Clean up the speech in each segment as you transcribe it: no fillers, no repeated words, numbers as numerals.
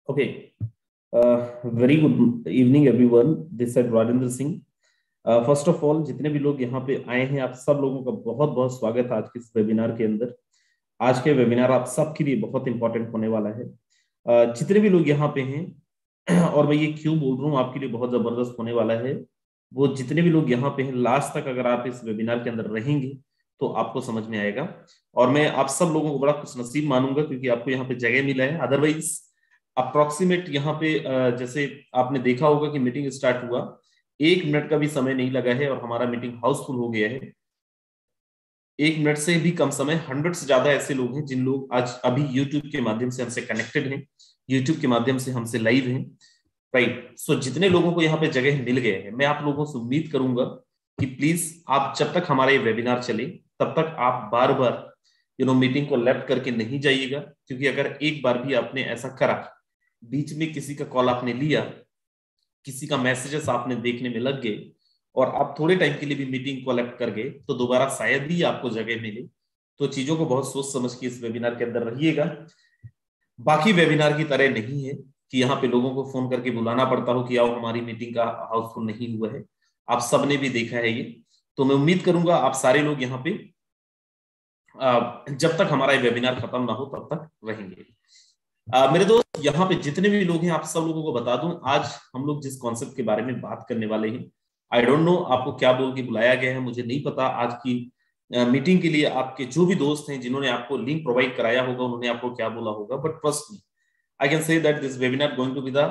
Okay. Very good evening, everyone. This is Rajendra Singh. First of all जितने भी लोग यहाँ पे आए हैं, आप सब लोगों का बहुत बहुत स्वागत है आज के इस वेबिनार के अंदर। आज के वेबिनार आप सबके लिए बहुत इंपॉर्टेंट होने वाला है। जितने भी लोग यहाँ पे हैं और मैं ये क्यों बोल रहा हूँ, आपके लिए बहुत जबरदस्त होने वाला है। वो जितने भी लोग यहाँ पे हैं, लास्ट तक अगर आप इस वेबिनार के अंदर रहेंगे तो आपको समझ में आएगा। और मैं आप सब लोगों को बड़ा खुशनसीब मानूंगा क्योंकि आपको यहाँ पे जगह मिला है। अदरवाइज अप्रोक्सीमेट यहाँ पे जैसे आपने देखा होगा कि मीटिंग स्टार्ट हुआ, 1 मिनट का भी समय नहीं लगा है और हमारा मीटिंग हाउसफुल हो गया है। 1 मिनट से भी कम समय, 100 से ज्यादा ऐसे लोग हैं जिन लोग आज अभी यूट्यूब के माध्यम से हमसे कनेक्टेड हैं, यूट्यूब के माध्यम से हमसे लाइव हैं। राइट। सो जितने लोगों को यहाँ पे जगह मिल गए हैं, मैं आप लोगों से उम्मीद करूंगा कि प्लीज आप जब तक हमारा ये वेबिनार चले तब तक आप बार बार मीटिंग को लेफ्ट करके नहीं जाइएगा। क्योंकि अगर एक बार भी आपने ऐसा करा, बीच में किसी का कॉल आपने लिया, किसी का मैसेजेस आपने देखने में लग गए और आप थोड़े टाइम के लिए भी मीटिंग को लेफ्ट कर गए, तो दोबारा शायद ही आपको जगह मिले। तो चीजों को बहुत सोच समझ के इस वेबिनार के अंदर रहिएगा। बाकी वेबिनार की तरह नहीं है कि यहाँ पे लोगों को फोन करके बुलाना पड़ता हो कि आओ हमारी मीटिंग का हाउसफुल नहीं हुआ है। आप सबने भी देखा है ये। तो मैं उम्मीद करूंगा आप सारे लोग यहाँ पे जब तक हमारा ये वेबिनार खत्म ना हो तब तक रहेंगे। मेरे दोस्त यहाँ पे जितने भी लोग हैं, आप सब लोगों को बता दूं, आज हम लोग जिस कॉन्सेप्ट के बारे में बात करने वाले हैं, आई डोंट नो आपको क्या बोल के बुलाया गया है, मुझे नहीं पता। आज की मीटिंग के लिए आपके जो भी दोस्त हैं जिन्होंने आपको लिंक प्रोवाइड कराया होगा, उन्होंने आपको क्या बोला होगा, but trust me, I can say that this webinar going to be the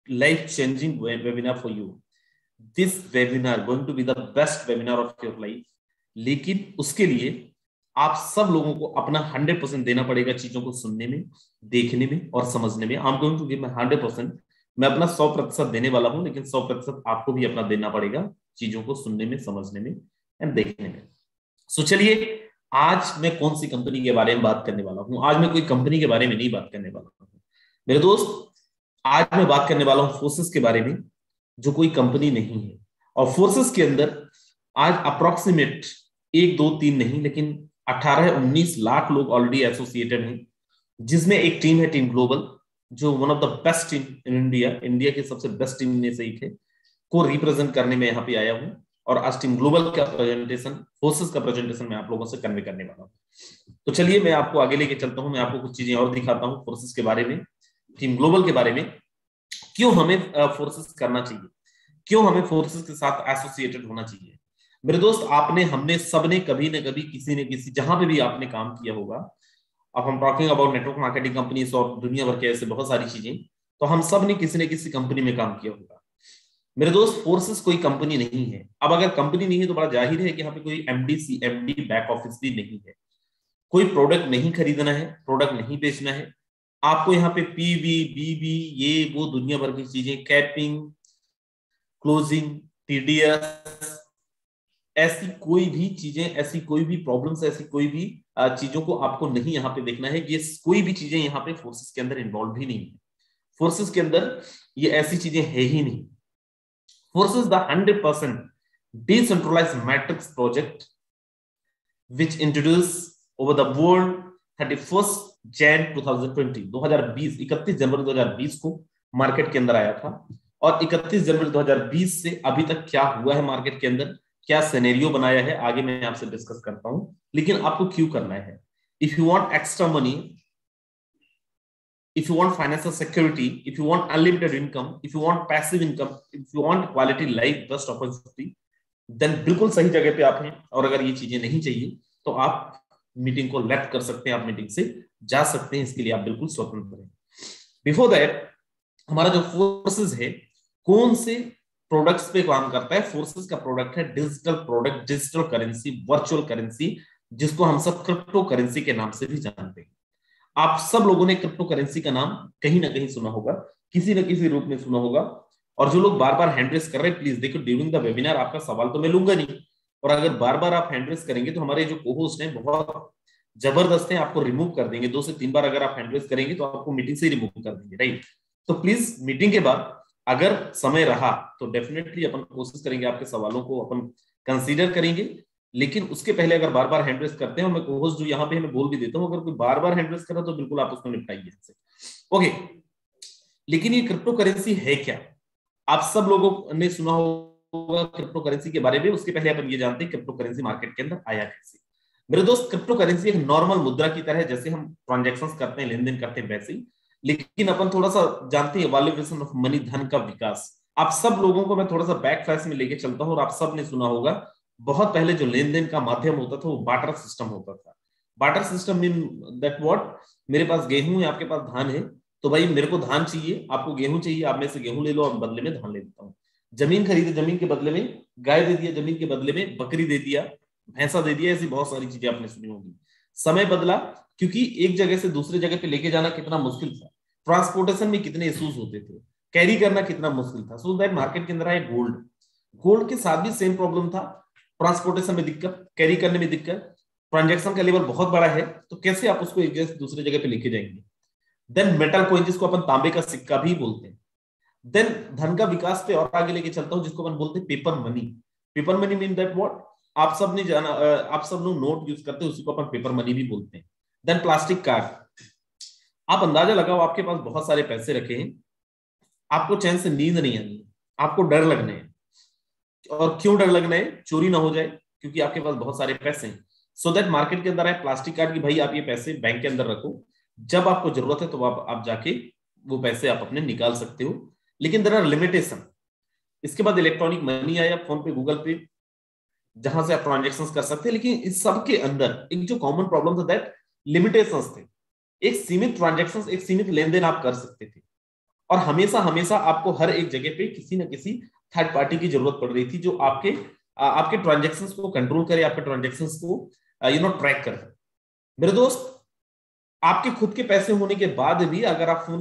life changing webinar for you. This webinar going to be the best webinar of your life. लेकिन उसके लिए आप सब लोगों को अपना 100% देना पड़ेगा चीजों को सुनने में, देखने में और समझने में। I am going to give my 100%। मैं अपना 100% देने वाला हूं, लेकिन 100% आपको भी अपना देना पड़ेगा चीजों को सुनने में, समझने में एंड देखने में। सो चलिए, आज मैं कौन सी कंपनी के बारे में बात करने वाला हूं। आज मैं कोई कंपनी के बारे में नहीं बात करने वाला हूं मेरे दोस्त। आज मैं बात करने वाला हूं फोर्सेस के बारे में, जो कोई कंपनी नहीं है। और फोर्सेस के अंदर आज अप्रोक्सीमेट 1 2 3 नहीं, लेकिन 18 19 लाख लोग ऑलरेडी एसोसिएटेड हैं, जिसमें एक टीम है, टीम ग्लोबल, जो one of the best team in India, India की सबसे बेस्ट टीम में से एक है, को रिप्रेजेंट करने में यहाँ पे आया हूँ। और आज टीम ग्लोबल का प्रेजेंटेशन, फोर्सेस का प्रेजेंटेशन मैं आप लोगों से कन्वे करने वाला हूँ। तो चलिए मैं आपको आगे लेके चलता हूँ, मैं आपको कुछ चीजें और दिखाता हूँ फोर्सेस के बारे में, टीम ग्लोबल के बारे में, क्यों हमें फोर्सेस करना चाहिए, क्यों हमें फोर्सेस के साथ एसोसिएटेड होना चाहिए। मेरे दोस्त, आपने, हमने, सबने कभी न कभी, किसी न किसी, जहां पे भी आपने काम किया होगा, अब हम talking about network marketing companies और दुनिया भर के ऐसे बहुत सारी चीजें, तो हम सब ने किसी न किसी कंपनी में काम किया होगा। मेरे दोस्त, फोर्सेस कोई कंपनी नहीं है। अब अगर कंपनी नहीं है तो बड़ा जाहिर है कि यहाँ पे कोई एमडी सीएमडी बैक ऑफिस भी नहीं है। कोई प्रोडक्ट नहीं खरीदना है, प्रोडक्ट नहीं बेचना है आपको। यहाँ पे पीवी बीबी ये वो दुनिया भर की चीजें, कैपिंग, क्लोजिंग, टीडीएस, ऐसी कोई भी चीजें, ऐसी कोई भी प्रॉब्लम्स, ऐसी कोई भी चीजों को आपको नहीं यहाँ पे देखना है। ये कोई भी चीजें यहाँ पे फोर्सेस के अंदर इन्वॉल्व ही नहीं है। फोर्सेस के अंदर ये ऐसी चीजें है ही नहीं। Forces the 100% decentralized matrix project which introduced over the world 31st Jan 2020, 31 जनवरी 2020 को मार्केट के अंदर आया था। और 31 जनवरी 2020 से अभी तक क्या हुआ है मार्केट के अंदर, क्या सिनेरियो बनाया है, आगे मैं आपसे डिस्कस करता हूं। लेकिन आपको क्यों करना है? If you want extra money, if you want financial security, if you want unlimited income, if you want passive income, if you want quality life, best opportunity, then बिल्कुल सही जगह पे आप हैं। और अगर ये चीजें नहीं चाहिए तो आप मीटिंग को लेफ्ट कर सकते हैं, आप मीटिंग से जा सकते हैं, इसके लिए आप बिल्कुल स्वतंत्र हैं। बिफोर दैट, हमारा जो फोर्सेस है, कौन से प्रोडक्ट्स पे काम करता है? फोर्सेस का प्रोडक्ट है digital product, digital currency, virtual currency, जिसको हम सब क्रिप्टो करेंसी के नाम से भी जानते हैं। आप सब लोगों ने क्रिप्टो करेंसी का नाम कहीं ना कहीं सुना होगा, किसी न किसी रूप में सुना होगा। और जो लोग बार बार हैंड रेस कर रहे हैं, प्लीज देखो, ड्यूरिंग द वेबिनार आपका सवाल तो मैं लूंगा नहीं, और अगर बार बार आप हैंड रेस करेंगे तो हमारे जो को-होस्ट हैं बहुत जबरदस्त हैं, आपको रिमूव कर देंगे। 2 से 3 बार अगर आप हैंड रेस करेंगे तो आपको मीटिंग से ही रिमूव कर देंगे, राइट? तो प्लीज मीटिंग के बाद अगर समय रहा तो डेफिनेटली अपन कोशिश करेंगे, आपके सवालों को अपन कंसीडर करेंगे। लेकिन उसके पहले अगर बार बार हैंड रेस करते हैं, और मैं को-होस्ट जो यहाँ पे मैं बोल भी देता हूँ, अगर कोई बार बार हैंड रेस कर रहा तो बिल्कुल आप उसको निपटाइए। ओके, लेकिन ये क्रिप्टो करेंसी है क्या? आप सब लोगों ने सुना होगा क्रिप्टो करेंसी के बारे में। उसके पहले अपन ये जानते हैं क्रिप्टो करेंसी मार्केट के अंदर आया कैसे। मेरे दोस्त, क्रिप्टो करेंसी एक नॉर्मल मुद्रा की तरह है, जैसे हम ट्रांजैक्शंस करते हैं, लेन देन करते हैं, वैसे ही। लेकिन अपन थोड़ा सा जानते हैं वैल्यूएशन ऑफ मनी, धन का विकास। आप सब लोगों को मैं थोड़ा सा बैक फ्लैश में लेके चलता हूँ, और आप सब ने सुना होगा बहुत पहले जो लेन देन का माध्यम होता था वो बार्टर सिस्टम होता था। Barter system mean that what, मेरे पास गेहूं है, आपके पास धान है, तो भाई मेरे को धान चाहिए, आपको गेहूं चाहिए, आप में से गेहूं ले लो और बदले में धान ले लेता हूँ। जमीन खरीदे, जमीन के बदले में गाय दे दिया, जमीन के बदले में बकरी दे दिया, भैंसा दे दिया, ऐसी बहुत सारी चीजें आपने सुनी होगी। समय बदला, क्योंकि एक जगह से दूसरे जगह पे लेके जाना कितना मुश्किल था, ट्रांसपोर्टेशन में कितने इश्यूज होते थे, कैरी करना कितना मुश्किल था। सो दैट मार्केट के अंदर आया गोल्ड। गोल्ड के साथ भी सेम प्रॉब्लम था, ट्रांसपोर्टेशन में दिक्कत, कैरी करने में दिक्कत, ट्रांजेक्शन का लेवल बहुत बड़ा है, तो कैसे आप उसको एक जगह से दूसरे जगह पे लेके जाएंगे। देन मेटल कॉइन, जिसको अपन तांबे का सिक्का भी बोलते हैं। देन धन का विकास पे और आगे लेके चलता हूं, जिसको अपन बोलते हैं paper money. Paper money mean that what, आप सब ने जाना, आप सब लोग नोट यूज करते हैं, उसी को अपन पेपर मनी भी बोलते हैं। Then plastic card. आप अंदाजा लगाओ, आपके पास बहुत सारे पैसे रखे हैं, आपको चैन से नींद नहीं आनी है, आपको डर लगने है। और क्यों डर लगना है? चोरी ना हो जाए, क्योंकि आपके पास बहुत सारे पैसे हैं। सो दैट मार्केट के अंदर है प्लास्टिक कार्ड की, भाई आप ये पैसे बैंक के अंदर रखो, जब आपको जरूरत है तो आप जाके वो पैसे आप अपने निकाल सकते हो। लेकिन देयर आर लिमिटेशन। इसके बाद इलेक्ट्रॉनिक मनी आया, फोन पे, गूगल पे, जहां से आप ट्रांजेक्शन कर सकते हैं। लेकिन इस सब के अंदर एक जो कॉमन प्रॉब्लम था, दैट लिमिटेशंस थे। एक सीमित ट्रांजेक्शन, एक सीमित लेन देन आप कर सकते थे, और हमेशा हमेशा आपको हर एक जगह पे किसी ना किसी थर्ड पार्टी की जरूरत पड़ रही थी, जो आपके ट्रांजेक्शंस को कंट्रोल करे, आपके ट्रांजेक्शंस को ट्रैक करे। मेरे दोस्त, आपके खुद के पैसे होने के बाद भी अगर आप फोन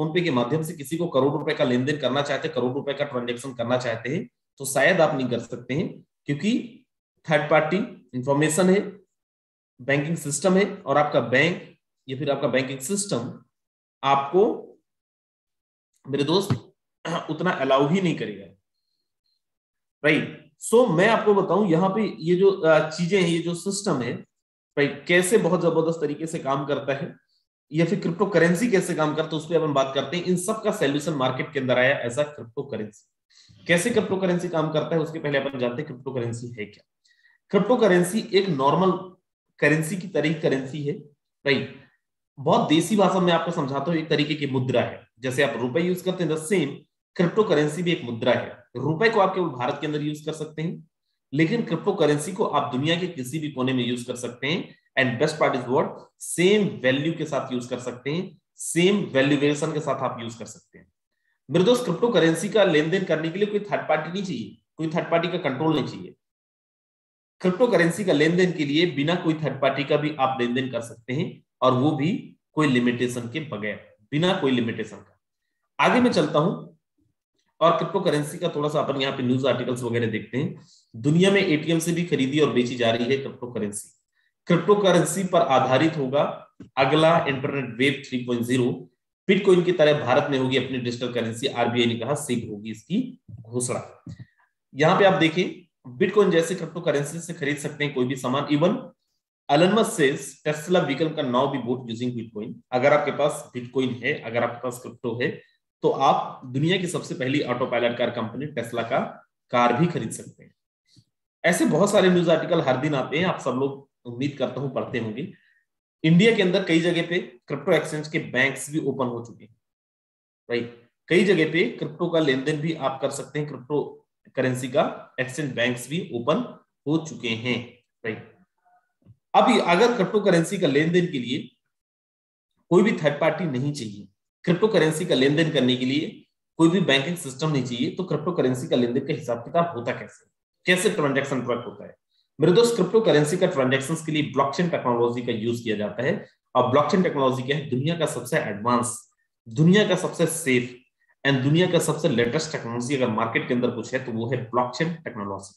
पे के माध्यम से किसी को करोड़ रुपए का लेन देन करना चाहते हैं, करोड़ रुपए का ट्रांजेक्शन करना चाहते हैं, तो शायद आप नहीं कर सकते हैं, क्योंकि थर्ड पार्टी इंफॉर्मेशन है, बैंकिंग सिस्टम है, और आपका बैंक या फिर आपका बैंकिंग सिस्टम आपको, मेरे दोस्त, उतना अलाउ ही नहीं करेगा। राइट। सो मैं आपको बताऊं, यहाँ पे ये जो चीजें हैं, ये जो सिस्टम है, राइट, कैसे बहुत जबरदस्त तरीके से काम करता है, या फिर क्रिप्टो करेंसी कैसे काम करता है, उस पर अपन बात करते हैं। इन सब का सॉल्यूशन मार्केट के अंदर आया एज अ क्रिप्टो करेंसी। कैसे क्रिप्टो करेंसी काम करता है, उसके पहले अपन जानते हैं क्रिप्टो करेंसी है क्या। क्रिप्टो करेंसी एक नॉर्मल करेंसी की तरह करेंसी है, राइट। बहुत देसी भाषा में आपको समझाता हूँ, एक तरीके की मुद्रा है। जैसे आप रुपए यूज करते हैं, सेम क्रिप्टो करेंसी भी एक मुद्रा है। रुपए को आप केवल भारत के अंदर यूज कर सकते हैं, लेकिन क्रिप्टो करेंसी को आप दुनिया के किसी भी कोने में यूज कर सकते हैं। And best part is what, same value के साथ यूज कर सकते हैं, सेम वैल्यूएशन के साथ आप यूज कर सकते हैं। मेरे दोस्त, क्रिप्टो करेंसी का लेन देन करने के लिए कोई थर्ड पार्टी नहीं चाहिए, कोई थर्ड पार्टी का कंट्रोल नहीं चाहिए। क्रिप्टो करेंसी का लेन देन के लिए बिना कोई थर्ड पार्टी का भी आप लेन देन कर सकते हैं, और वो भी कोई लिमिटेशन के बगैर, बिना कोई लिमिटेशन का। आगे मैं चलता हूं, और क्रिप्टो करेंसी का थोड़ा सा अपन यहाँ पे न्यूज आर्टिकल्स वगैरह देखते हैं। दुनिया में एटीएम से भी खरीदी और बेची जा रही है क्रिप्टो करेंसी। क्रिप्टो करेंसी पर आधारित होगा अगला इंटरनेट वेब 3.0। बिटकॉइन की तरह भारत में होगी अपनी डिजिटल करेंसी। आरबीआई ने कहा शीघ्र होगी इसकी घोषणा। यहाँ पे आप देखें, बिटकॉइन जैसे क्रिप्टो करेंसी से खरीद सकते हैं कोई भी सामान। Even Elon Musk says Tesla vehicle can now be bought using bitcoin. अगर आपके पास बिटकॉइन है, अगर आपके पास क्रिप्टो है, तो आप दुनिया की सबसे पहली auto pilot car company Tesla का कार भी खरीद सकते हैं। ऐसे बहुत सारे न्यूज आर्टिकल हर दिन आते हैं, आप सब लोग उम्मीद करता हूं पढ़ते होंगे। इंडिया के अंदर कई जगह पे क्रिप्टो एक्सचेंज के बैंक्स भी ओपन हो चुके हैं, राइट। कई जगह पे क्रिप्टो का लेन देन भी आप कर सकते हैं, क्रिप्टो करेंसी का एक्सचेंज बैंक्स भी ओपन हो चुके हैं, राइट। अभी अगर क्रिप्टो करेंसी का लेन देन के लिए कोई भी थर्ड पार्टी नहीं चाहिए, क्रिप्टो करेंसी का लेन देन करने के लिए कोई भी बैंकिंग सिस्टम नहीं चाहिए, तो क्रिप्टो करेंसी का लेन देन का हिसाब किताब होता कैसे ट्रांजैक्शन ट्रैक होता है। मेरे दोस्त, क्रिप्टो करेंसी का ट्रांजैक्शंस के लिए ब्लॉकचेन टेक्नोलॉजी का यूज किया जाता है। और ब्लॉकचेन टेक्नोलॉजी क्या है? दुनिया का सबसे एडवांस, दुनिया का सबसे सेफ एंड दुनिया का सबसे लेटेस्ट टेक्नोलॉजी अगर मार्केट के अंदर कुछ है तो वो है ब्लॉकचेन टेक्नोलॉजी।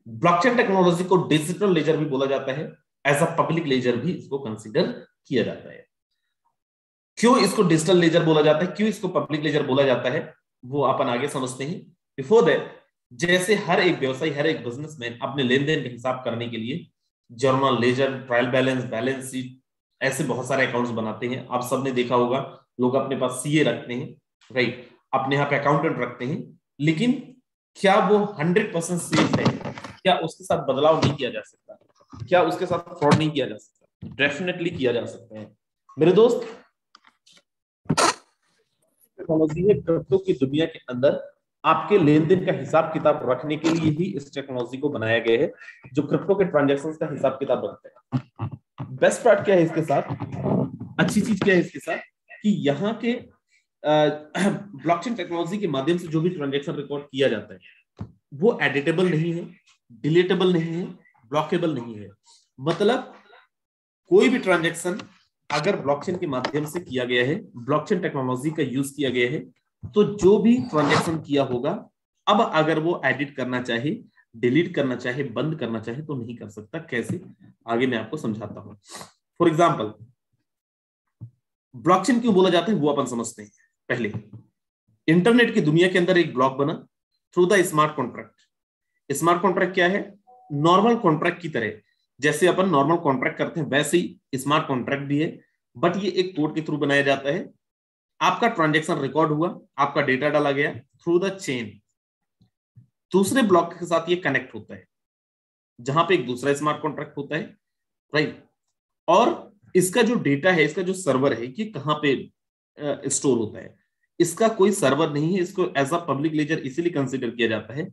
ब्लॉकचेन टेक्नोलॉजी को डिजिटल लेजर भी बोला जाता है, एज अ पब्लिक लेजर भी इसको कंसीडर किया जाता है। क्यों इसको डिजिटल लेजर बोला जाता है, क्यों इसको पब्लिक लेजर बोला जाता है, वो अपन आगे समझते हैं। बिफोर दैट, जैसे हर एक व्यवसायी, हर एक बिजनेसमैन अपने लेन देन का हिसाब करने के लिए journal, ledger, trial balance, balance sheet, ऐसे बहुत सारे अकाउंट्स बनाते हैं। आप सबने देखा होगा, लोग अपने पास सीए रखते हैं, राइट, अपने यहाँ पे अकाउंटेंट रखते हैं, लेकिन क्या वो 100% सेफ है? क्या उसके साथ बदलाव नहीं किया जा सकता? क्या उसके साथ फ्रॉड नहीं किया जा सकता? डेफिनेटली किया जा सकता है मेरे दोस्त। टेक्नोलॉजी है क्रिप्टो की दुनिया के अंदर आपके लेन देन का हिसाब किताब रखने के लिए ही इस टेक्नोलॉजी को बनाया गया है, जो क्रिप्टो के ट्रांजैक्शंस का हिसाब किताब रखते हैं। बेस्ट पार्ट क्या है इसके साथ, अच्छी चीज क्या है इसके साथ, कि यहाँ के ब्लॉकचेन टेक्नोलॉजी के माध्यम से जो भी ट्रांजैक्शन रिकॉर्ड किया जाता है वो एडिटेबल नहीं है, डिलीटेबल नहीं है, ब्लॉकेबल नहीं है। मतलब कोई भी ट्रांजैक्शन अगर ब्लॉकचेन के माध्यम से किया गया है, ब्लॉकचेन टेक्नोलॉजी का यूज किया गया है, तो जो भी ट्रांजैक्शन किया होगा, अब अगर वो एडिट करना चाहे, डिलीट करना चाहे, बंद करना चाहे तो नहीं कर सकता। कैसे, आगे मैं आपको समझाता हूं। फॉर एग्जाम्पल, ब्लॉकचेन क्यों बोला जाता है वो अपन समझते हैं। पहले इंटरनेट की दुनिया के अंदर एक ब्लॉक बना through the smart contract. Smart contract क्या है? नॉर्मल कॉन्ट्रैक्ट की तरह, जैसे अपन नॉर्मल कॉन्ट्रैक्ट करते हैं वैसे ही स्मार्ट कॉन्ट्रैक्ट भी है, बट ये एक कोड के थ्रू बनाया जाता है। आपका ट्रांजैक्शन रिकॉर्ड हुआ, आपका डेटा डाला गया थ्रू द चेन, दूसरे ब्लॉक के साथ ये कनेक्ट होता है, जहां पे एक दूसरा स्मार्ट कॉन्ट्रैक्ट होता है, राइट। और इसका जो डेटा है, इसका जो सर्वर है, ये कहां पे स्टोर होता है? इसका कोई सर्वर नहीं है, इसको एज अ पब्लिक लेजर इसीलिए कंसिडर किया जाता है।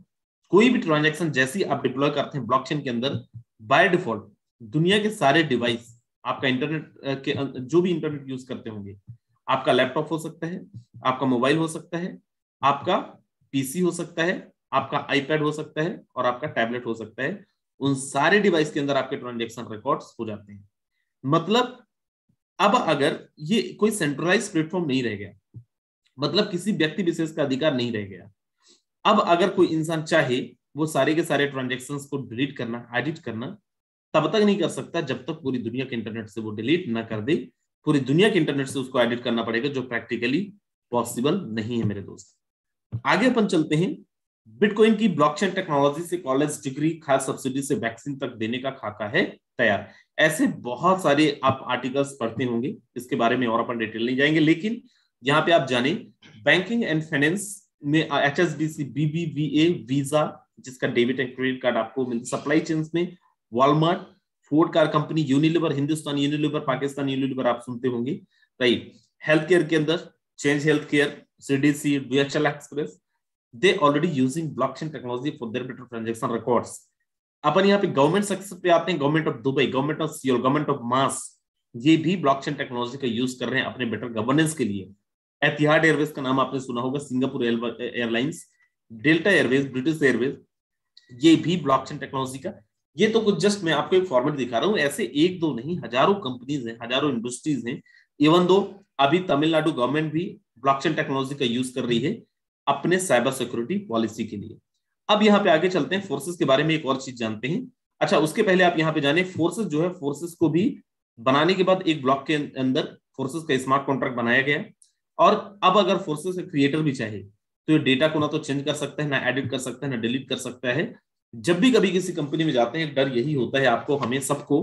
कोई भी ट्रांजैक्शन जैसे ही आप डिप्लॉय करते हैं ब्लॉकचेन के अंदर, बाय डिफॉल्ट दुनिया के सारे डिवाइस, आपका इंटरनेट के जो भी इंटरनेट यूज करते होंगे, आपका लैपटॉप हो सकता है, आपका मोबाइल हो सकता है, आपका पीसी हो सकता है, आपका आईपैड हो सकता है और आपका टैबलेट हो सकता है, उन सारे डिवाइस के अंदर आपके ट्रांजैक्शन रिकॉर्ड्स हो जाते हैं। मतलब अब अगर ये कोई सेंट्रलाइज प्लेटफॉर्म नहीं रह गया, मतलब किसी व्यक्ति विशेष का अधिकार नहीं रह गया। अब अगर कोई इंसान चाहे वो सारे के सारे ट्रांजैक्शंस को डिलीट करना, एडिट करना, तब तक नहीं कर सकता जब तक पूरी दुनिया के इंटरनेट से वो डिलीट ना कर दे। पूरी दुनिया के इंटरनेट से उसको एडिट करना पड़ेगा, जो प्रैक्टिकली पॉसिबल नहीं है मेरे दोस्त। आगे अपन चलते हैं। बिटकॉइन की ब्लॉकचेन टेक्नोलॉजी से कॉलेज डिग्री, खास सब्सिडी से वैक्सीन तक देने का खाका है तैयार। ऐसे बहुत सारे आप आर्टिकल्स पढ़ते होंगे, इसके बारे में और अपन डिटेल नहीं जाएंगे, लेकिन यहाँ पे आप जाने बैंकिंग एंड फाइनेंस में HSBC, BBVA, वीजा, जिसका डेबिट एंड क्रेडिट कार्ड आपको मिलता, सप्लाई चेन में Walmart, Ford car company, Unilever, Hindustan Unilever, Pakistan Unilever आप सुनते होंगे, राइट। हेल्थ केयर के अंदर change health care, CDC, DHL express, they already using blockchain technology for their better transaction records। अपन यहाँ पे गवर्नमेंट सेक्टर पे आते हैं, government of Dubai, government of Seoul, government of mass, ये भी ब्लॉकचेन टेक्नोलॉजी का यूज कर रहे हैं अपने बेटर गवर्नेंस के लिए। एतिहाद एयरवेज का नाम आपने सुना होगा, Singapore airlines, delta Airways, British Airways, ये भी ब्लॉकचेन टेक्नोलॉजी का। ये तो कुछ जस्ट मैं आपको एक फॉर्मेट दिखा रहा हूँ, ऐसे एक दो नहीं, हजारों कंपनीज हैं, हजारों इंडस्ट्रीज हैं। इवन दो अभी तमिलनाडु गवर्नमेंट भी ब्लॉकचेन टेक्नोलॉजी का यूज कर रही है अपने साइबर सिक्योरिटी पॉलिसी के लिए। अब यहाँ पे आगे चलते हैं, फोर्सेस के बारे में एक और चीज जानते हैं। अच्छा, उसके पहले आप यहाँ पे जाने, फोर्सेस जो है, फोर्सेस को भी बनाने के बाद एक ब्लॉक के अंदर फोर्सेस का स्मार्ट कॉन्ट्रैक्ट बनाया गया। और अब अगर फोर्सेस का क्रिएटर भी चाहे तो ये डेटा को ना तो चेंज कर सकता है, ना एडिट कर सकता है, ना डिलीट कर सकता है। जब भी कभी किसी कंपनी में जाते हैं, डर यही होता है आपको, हमें सबको,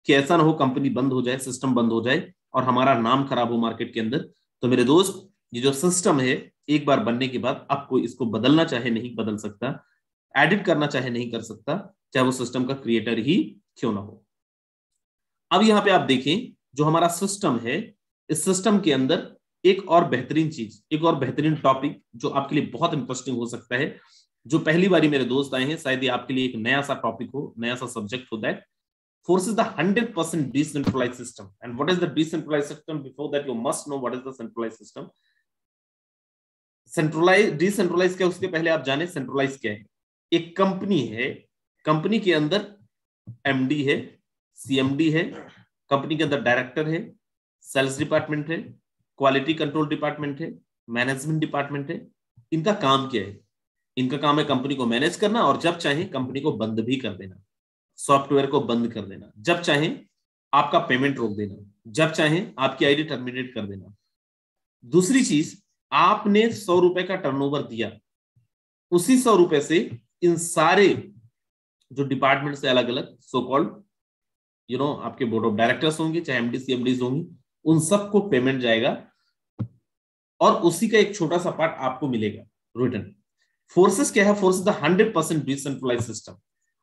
कि ऐसा ना हो कंपनी बंद हो जाए, सिस्टम बंद हो जाए और हमारा नाम खराब हो मार्केट के अंदर। तो मेरे दोस्त, ये जो सिस्टम है, एक बार बनने के बाद आपको इसको बदलना चाहे नहीं बदल सकता, एडिट करना चाहे नहीं कर सकता, चाहे वो सिस्टम का क्रिएटर ही क्यों ना हो। अब यहां पे आप देखें, जो हमारा सिस्टम है, इस सिस्टम के अंदर एक और बेहतरीन चीज, एक और बेहतरीन टॉपिक जो आपके लिए बहुत इंटरेस्टिंग हो सकता है, जो पहली बारी मेरे दोस्त आए हैं, शायद ये आपके लिए एक नया सा टॉपिक हो, नया सा सब्जेक्ट हो। That force is the 100% decentralized system. And what is the decentralized system? Before that, you must know what is the centralized system. Centralize, decentralize क्या, उसके पहले आप जाने सेंट्रलाइज क्या है। एक कंपनी है, कंपनी के अंदर MD है, CMD है, कंपनी के अंदर डायरेक्टर है, सेल्स डिपार्टमेंट है, क्वालिटी कंट्रोल डिपार्टमेंट है, मैनेजमेंट डिपार्टमेंट है। इनका काम क्या है? इनका काम है कंपनी को मैनेज करना और जब चाहे कंपनी को बंद भी कर देना, सॉफ्टवेयर को बंद कर देना, जब चाहे आपका पेमेंट रोक देना, जब चाहे आपकी ID टर्मिनेट कर देना। दूसरी चीज, आपने 100 रुपए का टर्नओवर दिया, उसी 100 रुपए से इन सारे जो डिपार्टमेंट से अलग अलग सो कॉल्ड आपके बोर्ड ऑफ डायरेक्टर्स होंगे, चाहे MD CMDs होंगी, उन सबको पेमेंट जाएगा और उसी का एक छोटा सा पार्ट आपको मिलेगा रिटर्न। फोर्सेस क्या है? Force is the 100% decentralize system.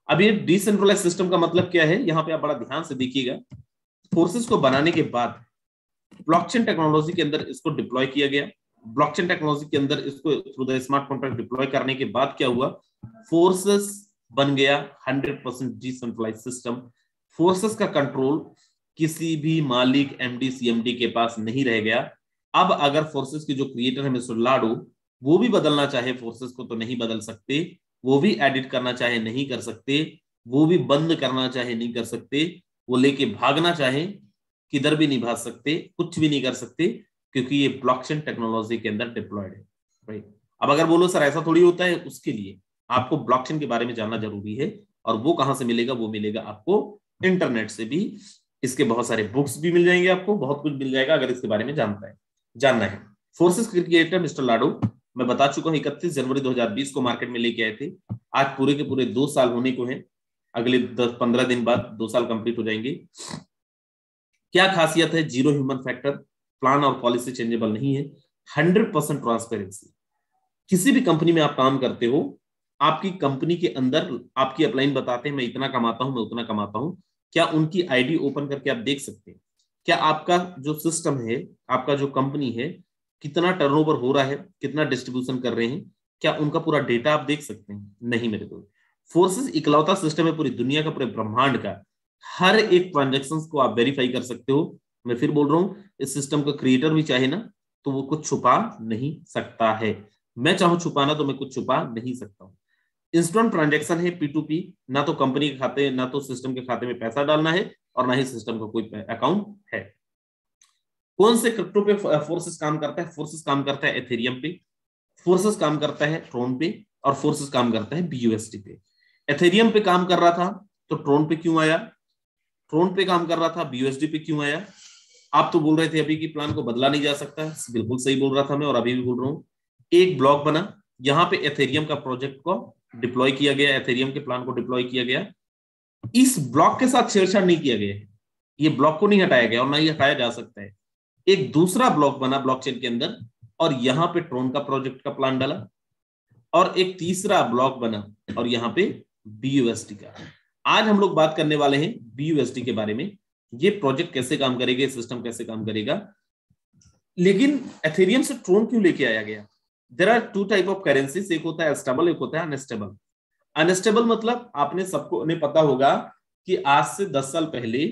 अब ये डिसेंट्रलाइज सिस्टम का मतलब क्या है, यहां पे आप बड़ा ध्यान से देखिएगा। फोर्सेस को बनाने के बाद ब्लॉकचेन टेक्नोलॉजी के अंदर इसको डिप्लॉय किया गया। ब्लॉकचेन टेक्नोलॉजी के अंदर इसको through the smart contract deploy करने के बाद क्या हुआ, फोर्सेस बन गया 100% डिसेंट्रलाइज सिस्टम। फोर्सेस का कंट्रोल किसी भी मालिक, एमडी, सीएमडी के पास नहीं रह गया। अब अगर फोर्सेस के जो क्रिएटर है मिस्टर लाडो, वो भी बदलना चाहे फोर्सेस को तो नहीं बदल सकते, वो भी एडिट करना चाहे नहीं कर सकते, वो भी बंद करना चाहे नहीं कर सकते, वो लेके भागना चाहे किधर भी नहीं भाग सकते, कुछ भी नहीं कर सकते, क्योंकि ये ब्लॉकचेन टेक्नोलॉजी के अंदर डिप्लॉयड है। राइट। अब अगर बोलो सर ऐसा थोड़ी होता है, उसके लिए आपको ब्लॉकचेन के बारे में जानना जरूरी है। और वो कहां से मिलेगा? वो मिलेगा आपको इंटरनेट से भी। इसके बहुत सारे बुक्स भी मिल जाएंगे, आपको बहुत कुछ मिल जाएगा अगर इसके बारे में जानना है। फोर्सेस क्रिएटर मिस्टर लाडो, मैं बता चुका हूं 31 जनवरी 2020 को मार्केट में लेके आए थे। आज पूरे के पूरे 2 साल होने को हैं। अगले 10-15 दिन बाद 2 साल कंप्लीट हो जाएंगे। क्या खासियत है? जीरो ह्यूमन फैक्टर, प्लान और पॉलिसी चेंजेबल नहीं है, 100% ट्रांसपेरेंसी। किसी भी कंपनी में आप काम करते हो, आपकी कंपनी के अंदर आपकी अपलाइन बताते हैं मैं इतना कमाता हूं, मैं उतना कमाता हूं। क्या उनकी आईडी ओपन करके आप देख सकते हैं? क्या आपका जो सिस्टम है, आपका जो कंपनी है, कितना टर्नओवर हो रहा है, कितना डिस्ट्रीब्यूशन कर रहे हैं, क्या उनका पूरा डेटा आप देख सकते हैं? नहीं मेरे दोस्त। फोर्सेस इकलौता सिस्टम है पूरी दुनिया का, पूरे ब्रह्मांड का, हर एक ट्रांजेक्शन को आप वेरीफाई कर सकते हो। मैं फिर बोल रहा हूं, इस सिस्टम का क्रिएटर भी चाहे ना तो वो कुछ छुपा नहीं सकता है। मैं चाहूं छुपाना तो मैं कुछ छुपा नहीं सकता हूं। इंस्टेंट ट्रांजैक्शन है, P2P, ना तो कंपनी के खाते, ना तो सिस्टम के खाते में पैसा डालना है, और ना ही सिस्टम का कोई अकाउंट है। कौन से क्रिप्टो पे फोर्सेस काम करता है? फोर्सेस काम करता है एथेरियम पे, फोर्सेस काम करता है ट्रोन पे, और फोर्सेस काम करता है BUSD पे। एथेरियम पे काम कर रहा था तो ट्रोन पे क्यों आया? ट्रोन पे काम कर रहा था, BUSD पे क्यों आया? आप तो बोल रहे थे अभी कि प्लान को बदला नहीं जा सकता, बिल्कुल सही बोल रहा था मैं, और अभी भी बोल रहा हूं। एक ब्लॉक बना, यहां पे एथेरियम का प्रोजेक्ट को डिप्लॉय किया गया, एथेरियम के प्लान को डिप्लॉय किया गया। इस ब्लॉक के साथ छेड़छाड़ नहीं किया गया है, ये ब्लॉक को नहीं हटाया गया और ना ही हटाया जा सकता है। एक दूसरा ब्लॉक बना ब्लॉकचेन के अंदर, और यहां पे ट्रोन का प्रोजेक्ट का प्लान डाला, और एक तीसरा ब्लॉक बना, और यहां पे BUSD का। आज हम लोग बात करने वाले हैं BUSD के बारे में, ये प्रोजेक्ट कैसे काम करेगा, सिस्टम कैसे काम करेगा। लेकिन एथेरियम से ट्रोन क्यों लेके आया गया? There are two type of currencies, एक होता है स्टेबल, एक होता है अनस्टेबल। अनस्टेबल मतलब आपने सबको ने पता होगा कि आज से 10 साल पहले,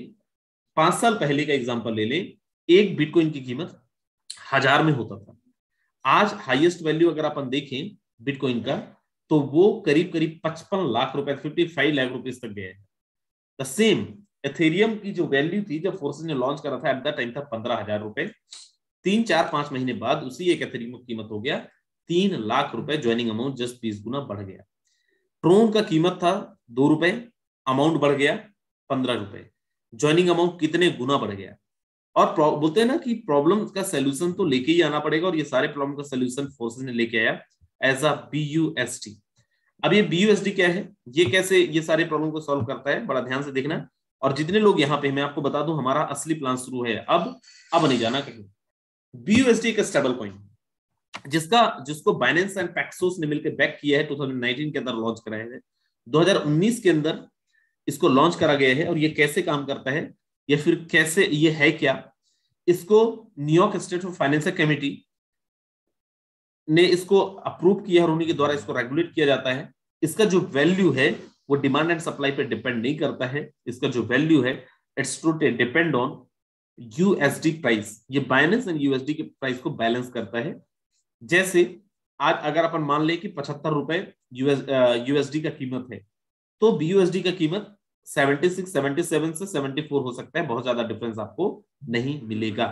5 साल पहले का एग्जांपल ले लें, एक बिटकॉइन की कीमत 1000 में होता था। आज हाईएस्ट वैल्यू अगर अपन देखें बिटकॉइन का, तो वो करीब करीब 55 लाख रुपए, 55 लाख रुपए तक गया है। द सेम एथेरियम की जो वैल्यू थी जब फोर्सेस ने लॉन्च करा था, एट द टाइम था 15,000 रुपए। 3-4-5 महीने बाद उसी एक एथेरियम की कीमत हो गया 3 लाख रुपए, ज्वाइनिंग अमाउंट जस्ट 20 गुना बढ़ गया। ट्रोन का कीमत था 2 रुपए, अमाउंट बढ़ गया 15 रुपए, ज्वाइनिंग अमाउंट कितने गुना बढ़ गया। और बोलते हैं ना कि प्रॉब्लम का सोल्यूशन तो लेके ही आना पड़ेगा, और ये सारे प्रॉब्लम का सोल्यूशन फोर्सेस ने लेके आया एज अ BUSD। अब ये BUSD क्या है, ये कैसे ये सारे प्रॉब्लम को सॉल्व करता है, बड़ा ध्यान से देखना। और जितने लोग यहाँ पे, मैं आपको बता दूं हमारा असली प्लान शुरू है अब नहीं जाना कहीं। BUSD एक स्टेबल कॉइन जिसको बाइनेंस एंड पैक्सोस ने मिलकर बैक किया है, 2019 के अंदर लॉन्च कराया है, 2019 के अंदर इसको लॉन्च करा गया है। और ये कैसे काम करता है, या फिर कैसे ये है क्या, इसको New York state of financial committee ने इसको अप्रूव किया और उन्हीं के द्वारा इसको रेगुलेट किया जाता है। इसका जो वैल्यू है वो डिमांड एंड सप्लाई पे डिपेंड नहीं करता है। इसका जो वैल्यू है it's totally depend on USD price. ये बाइनेंस एंड USD के प्राइस को बैलेंस करता है। जैसे आज अगर अपन मान ले कि 75 रुपए USD का कीमत है, तो BUSD का कीमत 76, 77 से 74 हो सकता है, बहुत ज्यादा डिफरेंस आपको नहीं मिलेगा।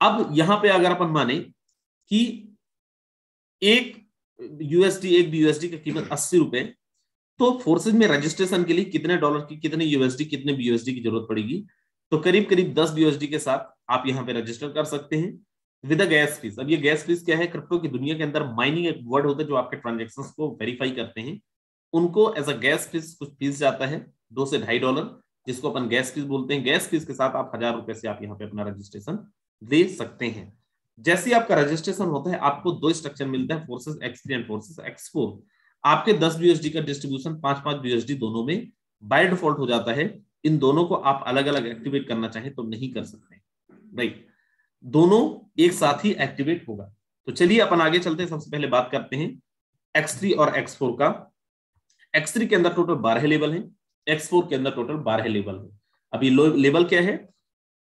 अब यहां पे अगर अपन माने कि एक BUSD की कीमत 80 रुपए, तो फोर्सेज में रजिस्ट्रेशन के लिए कितने डॉलर की, कितने USD, कितने BUSD की जरूरत पड़ेगी? तो करीब करीब 10 BUSD के साथ आप यहाँ पे रजिस्टर कर सकते हैं विद अ गैस फीस। अब ये गैस फीस क्या है? क्रिप्टो की दुनिया के अंदर माइनिंग एक वर्ड होता है जो आपके ट्रांजेक्शंस को वेरीफाई करते हैं, उनको एज अ गैस फीस कुछ फीस जाता है, $2 से $2.5, जिसको अपन गैस फीस बोलते हैं। गैस फीस के साथ आप 1000 रुपए से आप यहाँ पे अपना रजिस्ट्रेशन ले सकते हैं। जैसे आपका रजिस्ट्रेशन होता है आपको दो स्ट्रक्चर मिलता है, forces X3 and forces X4। आपके 10 BUSD का डिस्ट्रीब्यूशन 5-5 BUSD दोनों में बाय डिफॉल्ट हो जाता है। इन दोनों को आप अलग अलग एक्टिवेट करना चाहें तो नहीं कर सकते, राइट, दोनों एक साथ ही एक्टिवेट होगा। तो चलिए अपन आगे चलते हैं। सबसे पहले बात करते हैं X3 और X4 का। X3 के अंदर टोटल 12 लेवल है, X4 के अंदर टोटल 12 लेवल है। अभी लेवल क्या है,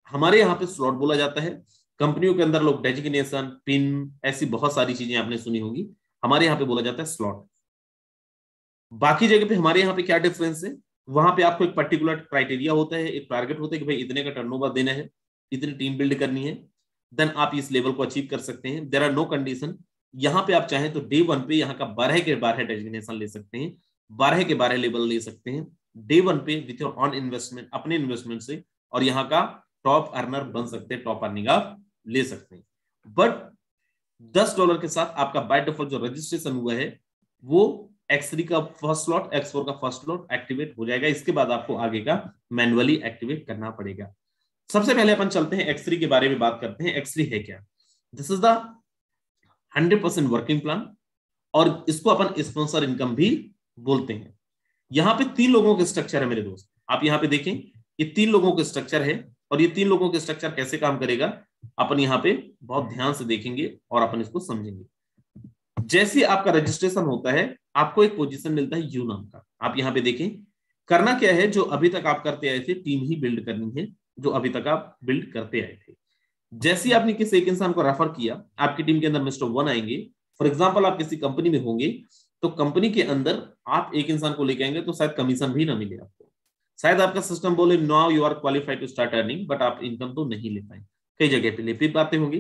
हमारे यहाँ पे स्लॉट बोला जाता है। कंपनियों के अंदर लोग डेजिग्नेशन, पिन, ऐसी बहुत सारी चीजें आपने सुनी होगी, हमारे यहाँ पे बोला जाता है स्लॉट। बाकी जगह पे हमारे यहाँ पे क्या डिफरेंस है, वहां पे आपको एक पर्टिकुलर क्राइटेरिया होता है, एक टारगेट होता है कि भाई इतने का टर्नओवर देना है, इतनी टीम बिल्ड करनी है, देन आप इस लेवल को अचीव कर सकते हैं। There are no condition. यहाँ पे आप चाहें तो डे 1 पे यहाँ का 12 के 12 डेजिग्नेशन ले सकते हैं, 12 के 12 लेवल ले सकते हैं डे 1 पे विथ योर ऑन इन्वेस्टमेंट, अपने इन्वेस्टमेंट से, और यहाँ का टॉप अर्नर बन सकते हैं, टॉप अर्निंग आप ले सकते हैं। बट $10 के साथ आपका बाय डिफॉल्ट जो रजिस्ट्रेशन हुआ है वो X3 का फर्स्ट स्लॉट, X4 का फर्स्ट स्लॉट एक्टिवेट हो जाएगा। इसके बाद आपको आगे का मैन्युअली एक्टिवेट करना पड़ेगा। सबसे पहले अपन चलते हैं X3 के बारे में बात करते हैं। X3 है क्या? This is the 100% working plan, और इसको अपन स्पॉन्सर इनकम भी बोलते हैं। यहाँ पे 3 लोगों के स्ट्रक्चर है मेरे दोस्त, आप यहाँ पे देखें, ये 3 लोगों के स्ट्रक्चर है, और ये 3 लोगों के स्ट्रक्चर कैसे काम करेगा अपन यहाँ पे बहुत ध्यान से देखेंगे और अपन इसको समझेंगे। जैसे आपका रजिस्ट्रेशन होता है आपको एक पोजीशन मिलता है यू नाम का। आप यहाँ पे देखें, करना क्या है, जो अभी तक आप करते आए थे टीम ही बिल्ड करनी है, जो अभी तक आप बिल्ड करते आए थे। जैसे आपने किसी एक इंसान को रेफर किया, आपकी टीम के अंदर मिस्टर 1 आएंगे। फॉर एग्जाम्पल आप किसी कंपनी में होंगे, तो कंपनी के अंदर आप एक इंसान को लेके आएंगे तो शायद कमीशन भी ना मिले आपको, शायद आपका सिस्टम बोले now you are qualified to start earning, but आप इनकम तो नहीं ले पाए। कई जगह पे ले पाते होंगे,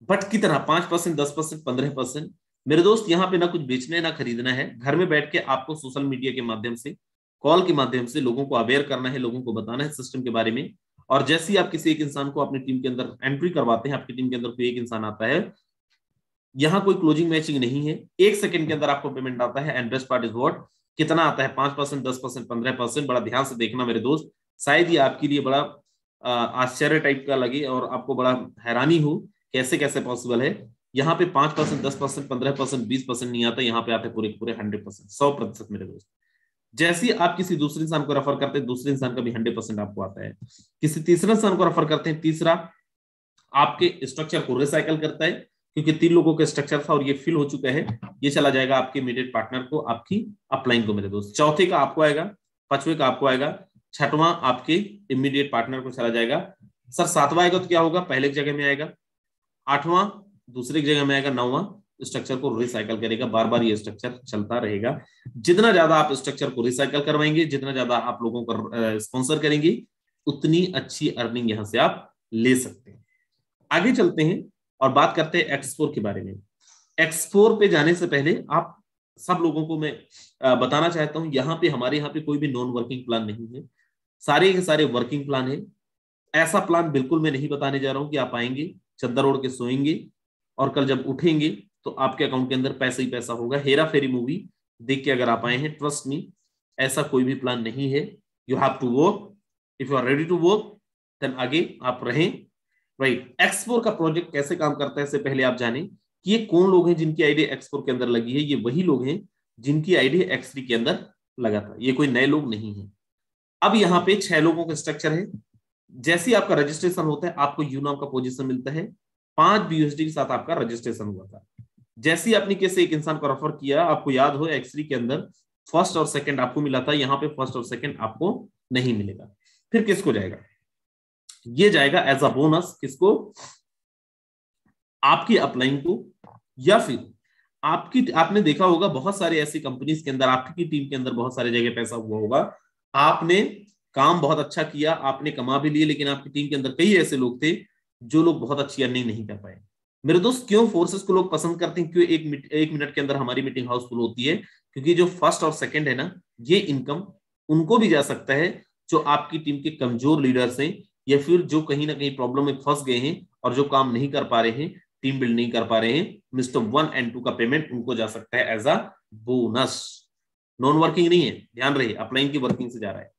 बट कितना, 5%, 10%, 15%। मेरे दोस्त यहाँ पे ना कुछ बेचना है ना खरीदना है, घर में बैठ के आपको सोशल मीडिया के माध्यम से, कॉल के माध्यम से लोगों को अवेयर करना है, लोगों को बताना है सिस्टम के बारे में। और जैसे ही आप किसी एक इंसान को अपनी टीम के अंदर एंट्री करवाते हैं, आपकी टीम के अंदर कोई एक इंसान आता है, यहाँ कोई क्लोजिंग मैचिंग नहीं है, 1 सेकंड के अंदर आपको पेमेंट आता है। And best part is what, कितना आता है, 5%, 10%, 15%। बड़ा ध्यान से देखना मेरे दोस्त, शायद ये आपके लिए बड़ा आश्चर्य टाइप का लगे और आपको बड़ा हैरानी हो कैसे कैसे पॉसिबल है। यहाँ पे 5%, 10%, 15%, 20% नहीं आता, यहाँ पे आते पूरे पूरे 100%, 100% मेरे दोस्त। जैसे आप किसी दूसरे इंसान को रेफर करते हैं, दूसरे इंसान का भी 100% आपको आता है। किसी तीसरे इंसान को रेफर करते हैं, तीसरा आपके स्ट्रक्चर को रिसाइकल करता है, क्योंकि 3 लोगों का स्ट्रक्चर था और ये फिल हो चुका है, ये चला जाएगा आपके इमीडिएट पार्टनर को, आपकी अपलाइन को मेरे दोस्त। चौथे का आपको आएगा, 5वें का आपको आएगा, 6वां आपके इमीडिएट पार्टनर को चला जाएगा। सर 7वां आएगा तो क्या होगा, पहले की जगह में आएगा, 8वां दूसरे की जगह में आएगा, 9वां स्ट्रक्चर को रिसाइकल करेगा। बार बार ये स्ट्रक्चर चलता रहेगा। जितना ज्यादा आप स्ट्रक्चर को रिसाइकल करवाएंगे, जितना ज्यादा आप लोगों को स्पॉन्सर करेंगे, उतनी अच्छी अर्निंग यहां से आप ले सकते हैं। आगे चलते हैं और बात करते हैं X4 के बारे में। X4 पे जाने से पहले आप सब लोगों को मैं बताना चाहता हूं, हमारे यहाँ पे कोई भी नॉन वर्किंग प्लान नहीं है, सारे के सारे वर्किंग प्लान है। ऐसा प्लान बिल्कुल मैं नहीं बताने जा रहा हूं कि आप आएंगे, चद्दर ओढ़ के सोएंगे और कल जब उठेंगे तो आपके अकाउंट के अंदर पैसा ही पैसा होगा। हेरा फेरी मूवी देख के अगर आप आए हैं, ट्रस्ट मी, ऐसा कोई भी प्लान नहीं है। You have to work, if you are ready to work then आगे आप रहें, राइट। X4 का प्रोजेक्ट कैसे काम करता है, इससे पहले आप जाने कि ये कौन लोग हैं जिनकी आईडी X4 के अंदर लगी है। ये वही लोग हैं जिनकी आईडी X3 के अंदर लगा था, ये कोई नए लोग नहीं है। अब यहाँ पे 6 लोगों का स्ट्रक्चर है। जैसे ही आपका रजिस्ट्रेशन होता है आपको यू नाम का पोजीशन मिलता है, 5 BUSD के साथ आपका रजिस्ट्रेशन हुआ था। जैसे ही आपने किसी एक इंसान को रेफर किया, आपको याद हो X3 के अंदर फर्स्ट और सेकंड आपको मिला था, यहाँ पे फर्स्ट और सेकंड आपको नहीं मिलेगा। फिर किसको जाएगा, ये जाएगा एज अ बोनस, किसको, आपकी अपलाइन को, या फिर आपने देखा होगा बहुत सारे ऐसी कंपनीज के अंदर, आपकी टीम के अंदर बहुत सारे जगह पैसा हुआ होगा, आपने काम बहुत अच्छा किया, आपने कमा भी लिए, लेकिन आपकी टीम के अंदर कई ऐसे लोग थे जो लोग बहुत अच्छी अर्निंग नहीं कर पाए। मेरे दोस्त क्यों फोर्सेस को लोग पसंद करते हैं, क्यों एक मिनट के अंदर हमारी मीटिंग हाउसफुल होती है, क्योंकि जो फर्स्ट और सेकंड है ना, ये इनकम उनको भी जा सकता है जो आपकी टीम के कमजोर लीडर्स हैं, या फिर जो कहीं ना कहीं प्रॉब्लम में फंस गए हैं और जो काम नहीं कर पा रहे हैं, टीम बिल्ड नहीं कर पा रहे हैं। मिस्टर 1 एंड 2 का पेमेंट उनको जा सकता है as a bonus. Non working नहीं है, ध्यान रहे, अपलाइन की वर्किंग से जा रहा है।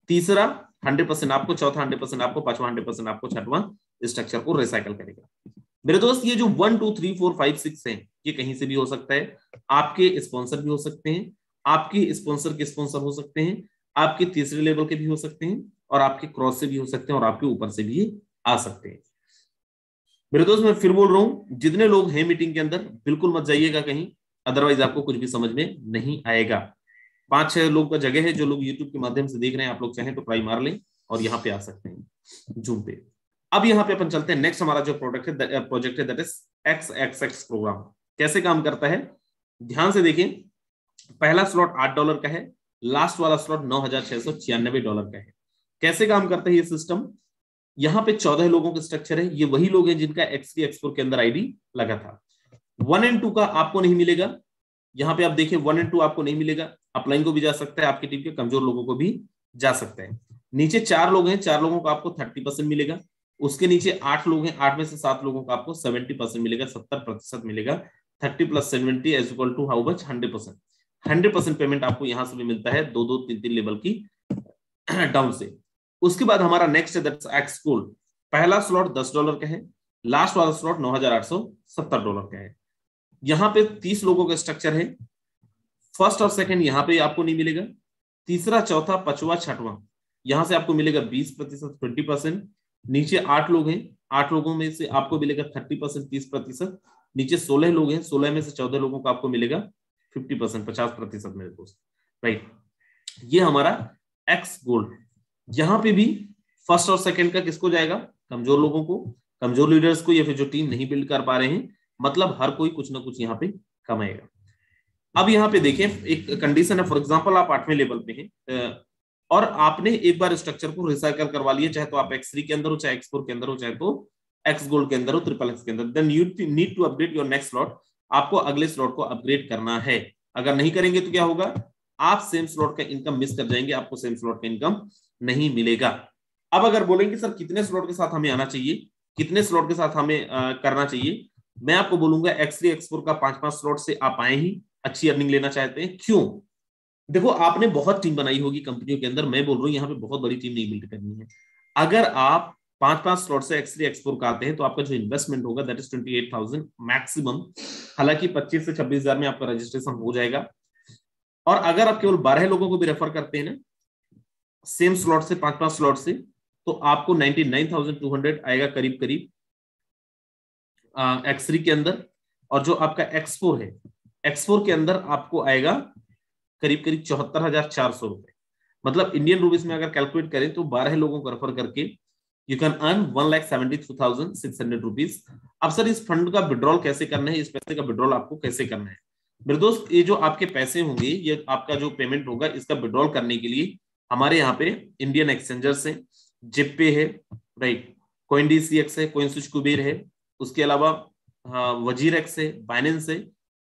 तीसरा 100% आपको, चौथा 100% आपको, 5वां 100% आपको, 6वां स्ट्रक्चर को रिसाइकल करेगा। मेरे दोस्त ये जो 1 2 3 4 5 6 है, ये कहीं से भी हो सकता है। आपके स्पॉन्सर भी हो सकते हैं, आपके स्पॉन्सर के स्पॉन्सर हो सकते हैं, आपके तीसरे लेवल के भी हो सकते हैं, और आपके क्रॉस से भी हो सकते हैं, और आपके ऊपर से भी आ सकते हैं। मेरे दोस्त मैं फिर बोल रहा हूं, जितने लोग हैं मीटिंग के अंदर बिल्कुल मत जाइएगा कहीं, अदरवाइज आपको कुछ भी समझ में नहीं आएगा। 5-6 लोग का जगह है, जो लोग यूट्यूब के माध्यम से देख रहे हैं, आप लोग चाहें तो ट्राई मार लें और यहाँ पे आ सकते हैं जूम पे। अब यहाँ पे अपन चलते हैं, नेक्स्ट हमारा जो प्रोजेक्ट है दैट इज XXX प्रोग्राम। कैसे काम करता है ध्यान से देखिए। पहला स्लॉट $8 का है, लास्ट वाला स्लॉट $9,696 का है। कैसे काम करता है ये सिस्टम? यहाँ पे 14 लोगों का स्ट्रक्चर है, ये वही लोग हैं जिनका X3 X4 के अंदर आईडी लगा था। 1 और 2 का आपको नहीं मिलेगा, यहाँ पे आप देखिए 1 और 2 आपको नहीं मिलेगा। अपलाइन को भी जा सकता है, आपकी टीम के कमजोर लोगों को भी जा सकता है। नीचे 4 लोग हैं, 4 लोगों को आपको 30% मिलेगा। उसके नीचे 8 लोग हैं, 8 में से 7 लोगों को आपको 70% मिलेगा, 70% मिलेगा। 30 + 70 = हाउ मच? 100%। 100% पेमेंट आपको यहां से भी मिलता है, 2-2, 3-3 लेवल की डाउन से। उसके बाद हमारा नेक्स्ट है दैट्स एक्स गोल्ड। पहला स्लॉट $10 का है, लास्ट वाला स्लॉट $9,870 का है। यहाँ पे 30 लोगों का स्ट्रक्चर है। फर्स्ट और सेकंड यहाँ पे आपको नहीं मिलेगा, तीसरा, चौथा, पांचवा, छठवां यहां से आपको मिलेगा 20%, 20%। नीचे 8 लोग हैं, 8 लोगों में से आपको मिलेगा 30%, 30%। नीचे 16 लोग हैं, 16 में से 14 लोगों को आपको मिलेगा 50%, 50% मेरे दोस्त, राइट। ये हमारा एक्स गोल्ड। यहां पे भी फर्स्ट और सेकंड का किसको जाएगा? कमजोर लोगों को, कमजोर लीडर्स को, या फिर जो टीम नहीं बिल्ड कर पा रहे हैं। मतलब हर कोई कुछ ना कुछ यहाँ पे कमाएगा। अब यहाँ पे देखें, एक कंडीशन है, फॉर एग्जांपल आप 8वें लेवल पे हैं और आपने एक बार स्ट्रक्चर को रिसाइकल करवा लिया, चाहे तो आप X3 के अंदर हो, चाहे X4 के अंदर हो, चाहे तो एक्स गोल्ड के अंदर हो, XXX के अंदर, then you need to update your next slot. आपको अगले स्लॉट को अपग्रेड करना है। अगर नहीं करेंगे तो क्या होगा? आप सेम स्लॉट का इनकम मिस कर जाएंगे, आपको सेम स्लॉट का इनकम नहीं मिलेगा। अब अगर बोलेंगे सर कितने स्लॉट के साथ हमें आना चाहिए, कितने स्लॉट के साथ हमें करना चाहिए, मैं आपको बोलूंगा X3 X4 का 5-5 स्लॉट से आप आए ही अच्छी अर्निंग लेना चाहते हैं। क्यों? देखो, आपने बहुत टीम बनाई होगी कंपनियों के अंदर, मैं बोल रहा हूं यहाँ पे बहुत बड़ी टीम नहीं बिल्ड करनी है। अगर आप 5-5 स्लॉट से X3 X4 का आते हैं तो आपका जो इन्वेस्टमेंट होगा दैट इज 28,000 मैक्सिमम। हालांकि 25 से 26,000 में आपका रजिस्ट्रेशन हो जाएगा। और अगर आप केवल 12 लोगों को भी रेफर करते हैं ना सेम स्लॉट से, 5-5 स्लॉट से, तो आपको 99,200 आएगा करीब करीब X3 के अंदर। और जो आपका X4 है, X4 के अंदर आपको आएगा करीब करीब 74,400 रुपए। मतलब इंडियन रुपीस में अगर कैलकुलेट करें तो 12 लोगों को रेफर करके यू कैन अर्न 1,72,600 रुपीज। अब सर इस फंड का विड्रॉल कैसे करना है, इस पैसे का विड्रॉल आपको कैसे करना है? मेरे दोस्त, ये जो आपके पैसे होंगे, ये आपका जो पेमेंट होगा, इसका विड्रॉल करने के लिए हमारे यहाँ पे इंडियन एक्सचेंजर्स है, जिपे है, राइट, CoinDCX है, CoinSwitch कुबेर है, उसके अलावा वजीरएक्स है, बाइनेंस है।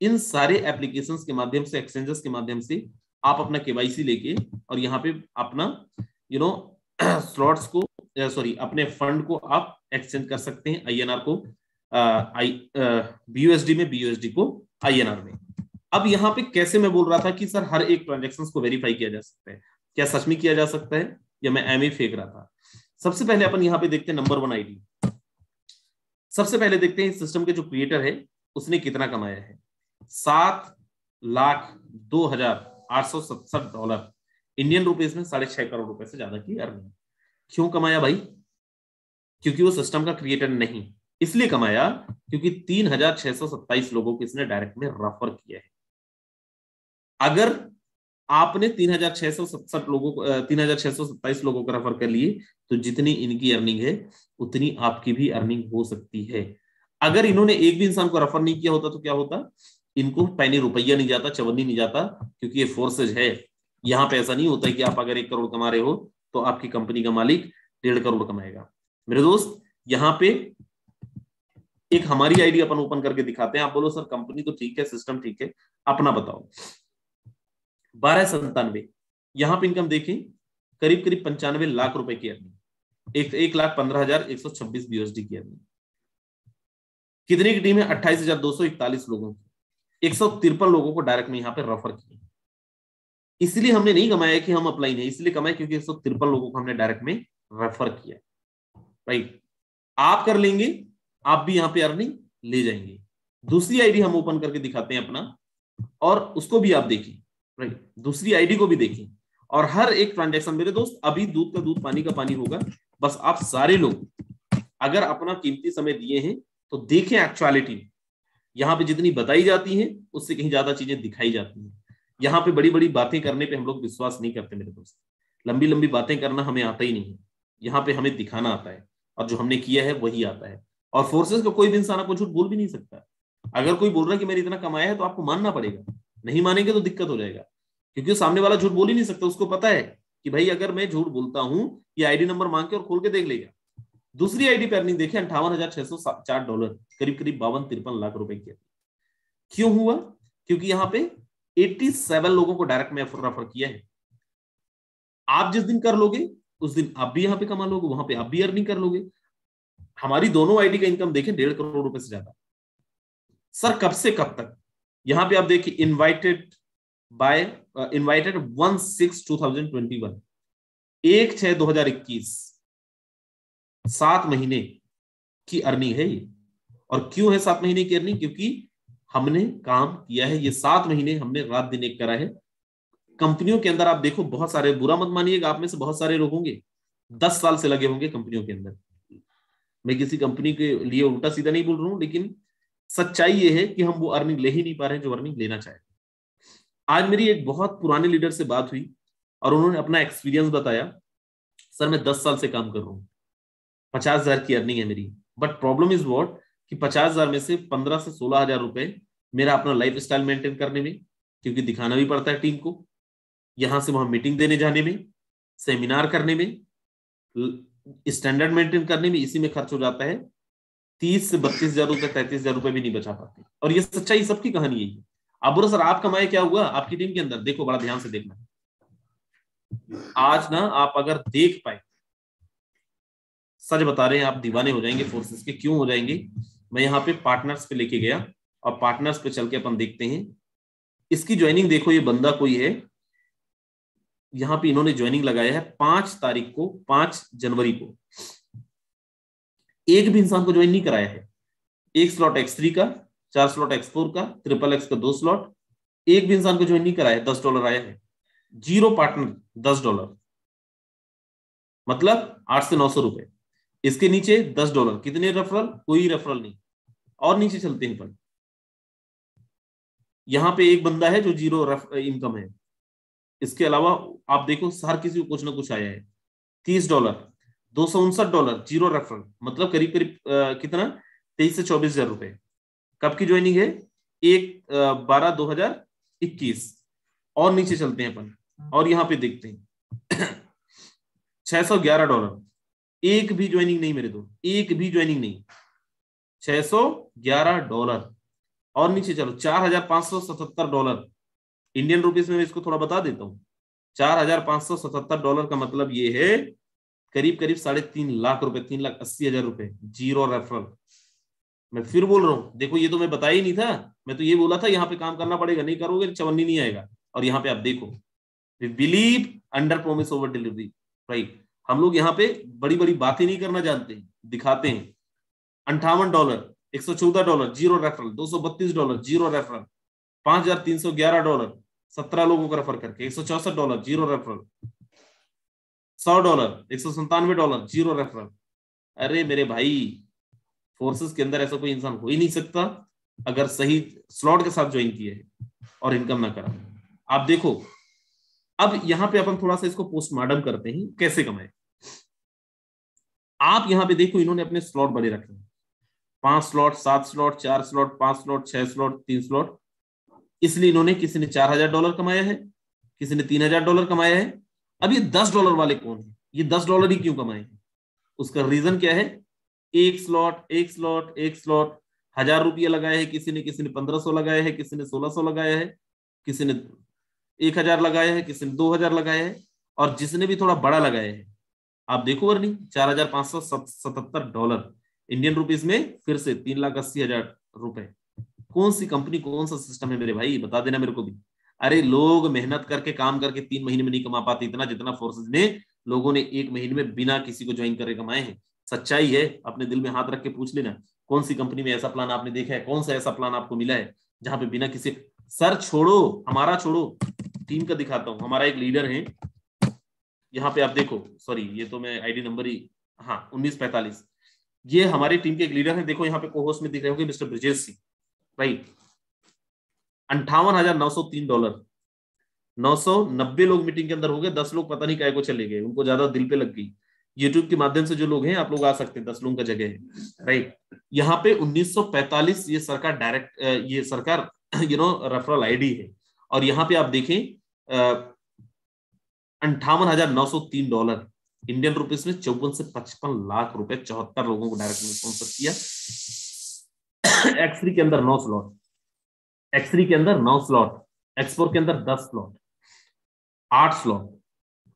इन सारे एप्लीकेशंस के माध्यम से, एक्सचेंजेस के माध्यम से आप अपना KYC लेके और यहाँ पे अपना स्लॉट्स को, सॉरी, अपने फंड को आप एक्सचेंज कर सकते हैं INR को BUSD में, BUSD को INR में। अब यहाँ पे कैसे, मैं बोल रहा था कि सर हर एक ट्रांजेक्शन को वेरीफाई किया जा सकता है, क्या सच में किया जा सकता है या मैं एम ही फेंक रहा था? सबसे पहले अपन यहाँ पे देखते हैं नंबर 1 आईडी। सबसे पहले देखते हैं सिस्टम के जो क्रिएटर है उसने कितना कमाया है। $7,02,870 इंडियन रुपीस में 6.5 करोड़ रुपए से ज्यादा की अर्निंग। क्यों कमाया भाई? क्योंकि वो सिस्टम का क्रिएटर नहीं, इसलिए कमाया क्योंकि 3,627 लोगों को इसने डायरेक्ट में रेफर किया है। अगर आपने 3,627 लोगों को रेफर कर लिए तो जितनी इनकी अर्निंग है उतनी आपकी भी अर्निंग हो सकती है। अगर इन्होंने एक भी इंसान को रेफर नहीं किया होता तो क्या होता? इनको पैनी रुपया नहीं जाता, चवन्नी नहीं जाता, क्योंकि ये फोर्सेज है। यहाँ पे ऐसा नहीं होता है कि आप अगर 1 करोड़ कमा रहे हो तो आपकी कंपनी का मालिक 1.5 करोड़ कमाएगा। मेरे दोस्त, यहाँ पे एक हमारी आईडी अपन ओपन करके दिखाते हैं। आप बोलो सर कंपनी तो ठीक है, सिस्टम ठीक है, अपना बताओ। 1297 यहाँ पे इनकम देखें, करीब करीब 95 लाख रुपए की अर्निंग, 1,15,126 BUSD की अर्निंग। कितने की टीम है? 28,241 लोगों की, 153 लोगों को डायरेक्ट में यहाँ पे रेफर किया। इसलिए हमने नहीं कमाया कि हम अपलाइन है, इसलिए कमाया क्योंकि 153 लोगों को हमने डायरेक्ट में रेफर किया, राइट। आप कर लेंगे, आप भी यहाँ पे अर्निंग ले जाएंगे। दूसरी आईडी हम ओपन करके दिखाते हैं अपना, और उसको भी आप देखें, राइट, दूसरी आईडी को भी देखें, और हर एक ट्रांजैक्शन मेरे दोस्त अभी दूध का दूध पानी का पानी होगा। बस आप सारे लोग अगर अपना कीमती समय दिए हैं तो देखें एक्चुअलिटी, यहाँ पे जितनी बताई जाती है उससे कहीं ज्यादा चीजें दिखाई जाती हैं। यहाँ पे बड़ी बड़ी बातें करने पे हम लोग विश्वास नहीं करते मेरे दोस्त, लंबी लंबी बातें करना हमें आता ही नहीं है। यहाँ पे हमें दिखाना आता है, और जो हमने किया है वही आता है। और फोर्सेस का कोई भी इंसान आपको झूठ बोल भी नहीं सकता। अगर कोई बोल रहा है कि मैंने इतना कमाया है तो आपको मानना पड़ेगा, नहीं मानेंगे तो दिक्कत हो जाएगा, क्योंकि सामने वाला झूठ बोल ही नहीं सकता। उसको पता है कि भाई अगर मैं झूठ बोलता हूं, ये आईडी नंबर मांग के और खोल के देख लेगा। दूसरी आईडी पे अर्निंग देखे $58,604, करीब करीब 52-53 लाख रुपए की। क्यों हुआ? क्योंकि यहाँ पे 87 लोगों को डायरेक्ट में रेफर किया है। आप जिस दिन कर लोगे उस दिन आप भी यहाँ पे कमा लोगे, वहां पे आप भी अर्निंग कर लोगे। हमारी दोनों आईडी का इनकम देखें 1.5 करोड़ रुपए से ज्यादा। सर कब से कब तक? यहाँ पे आप देखिए इनवाइटेड 1/6/2021, 1/6/2021, 7 महीने की अर्निंग है ये। और क्यों है 7 महीने की अर्निंग? क्योंकि हमने काम किया है, ये 7 महीने हमने रात दिन एक करा है। कंपनियों के अंदर आप देखो बहुत सारे, बुरा मत मानिएगा, आप में से बहुत सारे लोग होंगे 10 साल से लगे होंगे कंपनियों के अंदर। मैं किसी कंपनी के लिए उल्टा सीधा नहीं बोल रहा हूं, लेकिन सच्चाई ये है कि हम वो अर्निंग ले ही नहीं पा रहे हैं जो अर्निंग लेना चाहते। आज मेरी एक बहुत पुराने लीडर से बात हुई और उन्होंने अपना एक्सपीरियंस बताया। सर मैं 10 साल से काम कर रहा हूँ, 50,000 की अर्निंग है मेरी, बट प्रॉब्लम इज व्हाट कि 50,000 में से 15 से 16,000 रुपए मेरा अपना लाइफ स्टाइल मेंटेन करने में, क्योंकि दिखाना भी पड़ता है टीम को, यहां से वहां मीटिंग देने जाने में, सेमिनार करने में, स्टैंडर्ड मेंटेन करने में, इसी में खर्च हो जाता है 30 से 32,000 रुपए, 33,000 रुपए भी नहीं बचा पाते। और ये सच्चाई, सबकी कहानी यही है। अब बोलो सर आप कमाए, क्या हुआ आपकी टीम के अंदर? देखो बड़ा ध्यान से देखना। आज ना आप अगर देख पाए, सच बता रहे हैं, आप दीवाने हो जाएंगे फोर्सेस के। क्यों हो जाएंगे? मैं यहाँ पे पार्टनर्स पे लेके गया और पार्टनर्स पे चल के अपन देखते हैं। इसकी ज्वाइनिंग देखो, ये बंदा कोई है, यहाँ पे इन्होंने ज्वाइनिंग लगाया है 5 तारीख को, 5 जनवरी को। एक भी इंसान को ज्वाइन नहीं कराया है। 1 स्लॉट X3 का, 4 स्लॉट X4 का, XXX का 2 स्लॉट, एक भी इंसान को ज्वाइन नहीं कराया है। $10 आया है, 0 पार्टनर, $10, मतलब 8 से 900 रुपए। इसके नीचे $10, कितने रेफरल? कोई रेफरल नहीं। और नीचे चलते हैं पर, यहां पे एक बंदा है जो 0 इनकम है। इसके अलावा आप देखो हर किसी को कुछ ना कुछ आया है। $30, $259, 0 रेफरल, मतलब करीब करीब कितना, 23 से 24,000 रुपए। कब की ज्वाइनिंग है? 1/12/2021। और नीचे चलते हैं अपन और यहां पे देखते हैं $611, एक भी ज्वाइनिंग नहीं मेरे दोस्त, एक भी ज्वाइनिंग नहीं, $611। और नीचे चलो, $4,577, इंडियन रुपीस में मैं इसको थोड़ा बता देता हूं। $4,577 का मतलब ये है करीब करीब 3.5 लाख रुपए, 3,80,000 रुपए, 0 रेफरल। मैं फिर बोल रहा हूं, देखो ये तो मैं बताया ही नहीं था। मैं तो ये बोला था यहाँ पे काम करना पड़ेगा, नहीं करोगे चवन्नी नहीं आएगा। और यहाँ पे आप देखो, we believe under promise over delivery, right. हम लोग यहाँ पे बड़ी बड़ी बातें नहीं करना जानते, दिखाते हैं। $58, $114, 0 रेफरल, $232, 0 रेफरल, $5,311, 17 लोगों को रेफर करके, $164, 0 रेफरल, $100, $197, 0 रेफरल। अरे मेरे भाई, फोर्सेस के अंदर ऐसा कोई इंसान हो ही नहीं सकता अगर सही स्लॉट के साथ ज्वाइन किए है और इनकम ना करा। आप देखो, अब यहां पे अपन थोड़ा सा इसको पोस्टमार्टम करते हैं, कैसे कमाए। आप यहां पे देखो, इन्होंने अपने स्लॉट बड़े रखे हैं, 5 slot, 7 slot, 4 slot, 5 slot, 6 slot, 3 slot. इसलिए इन्होंने, किसी ने $4,000 कमाया है, किसी ने $3,000 कमाया है। अब ये $10 वाले कौन है? ये $10 ही क्यों कमाए हैं? उसका रीजन क्या है? एक स्लॉट, एक स्लॉट, एक स्लॉट, 1,000 रुपया लगाया है किसी ने 1,500 लगाया है, किसी ने 1,600 लगाया है, किसी ने 1,000 लगाया है, किसी ने 2,000 लगाया है, और जिसने भी थोड़ा बड़ा लगाया है, आप देखो अर्निंग $4,577, इंडियन रुपीस में फिर से 3,80,000 रुपए। कौन सी कंपनी, कौन सा सिस्टम है मेरे भाई, बता देना मेरे को भी। अरे लोग मेहनत करके काम करके 3 महीने में नहीं कमा पाते इतना जितना फोर्सेस ने, लोगों ने 1 महीने में बिना किसी को ज्वाइन करे कमाए हैं। सच्चाई है, अपने दिल में हाथ रख के पूछ लेना, कौन सी कंपनी में ऐसा प्लान आपने देखा है, कौन सा ऐसा प्लान आपको मिला है जहां पे बिना किसी, सर छोड़ो हमारा, छोड़ो टीम का दिखाता हूं। हमारा एक लीडर है, यहाँ पे आप देखो, सॉरी ये तो मैं आईडी नंबर ही, हाँ 1945, ये हमारी टीम के एक लीडर है। देखो यहाँ पे कोहोस्ट में दिख रहे होंगे मिस्टर ब्रजेश सिंह, राइट। $58,903, 990 लोग मीटिंग के अंदर हो गए, 10 लोग पता नहीं काय को चले गए, उनको ज्यादा दिल पे लग गई। यूट्यूब के माध्यम से जो लोग हैं आप लोग आ सकते हैं, 10 लोगों का जगह है, राइट। यहाँ पे 1945 ये सरकार डायरेक्ट, ये सरकार रेफरल आईडी है। और यहाँ पे आप देखें $58,903 इंडियन रुपीस में 54 से 55 लाख रुपए 74 लोगों को डायरेक्ट स्पॉन्सर किया। X3 के अंदर 9 स्लॉट, X3 के अंदर 9 स्लॉट, X4 के अंदर 10 स्लॉट, 8 स्लॉट।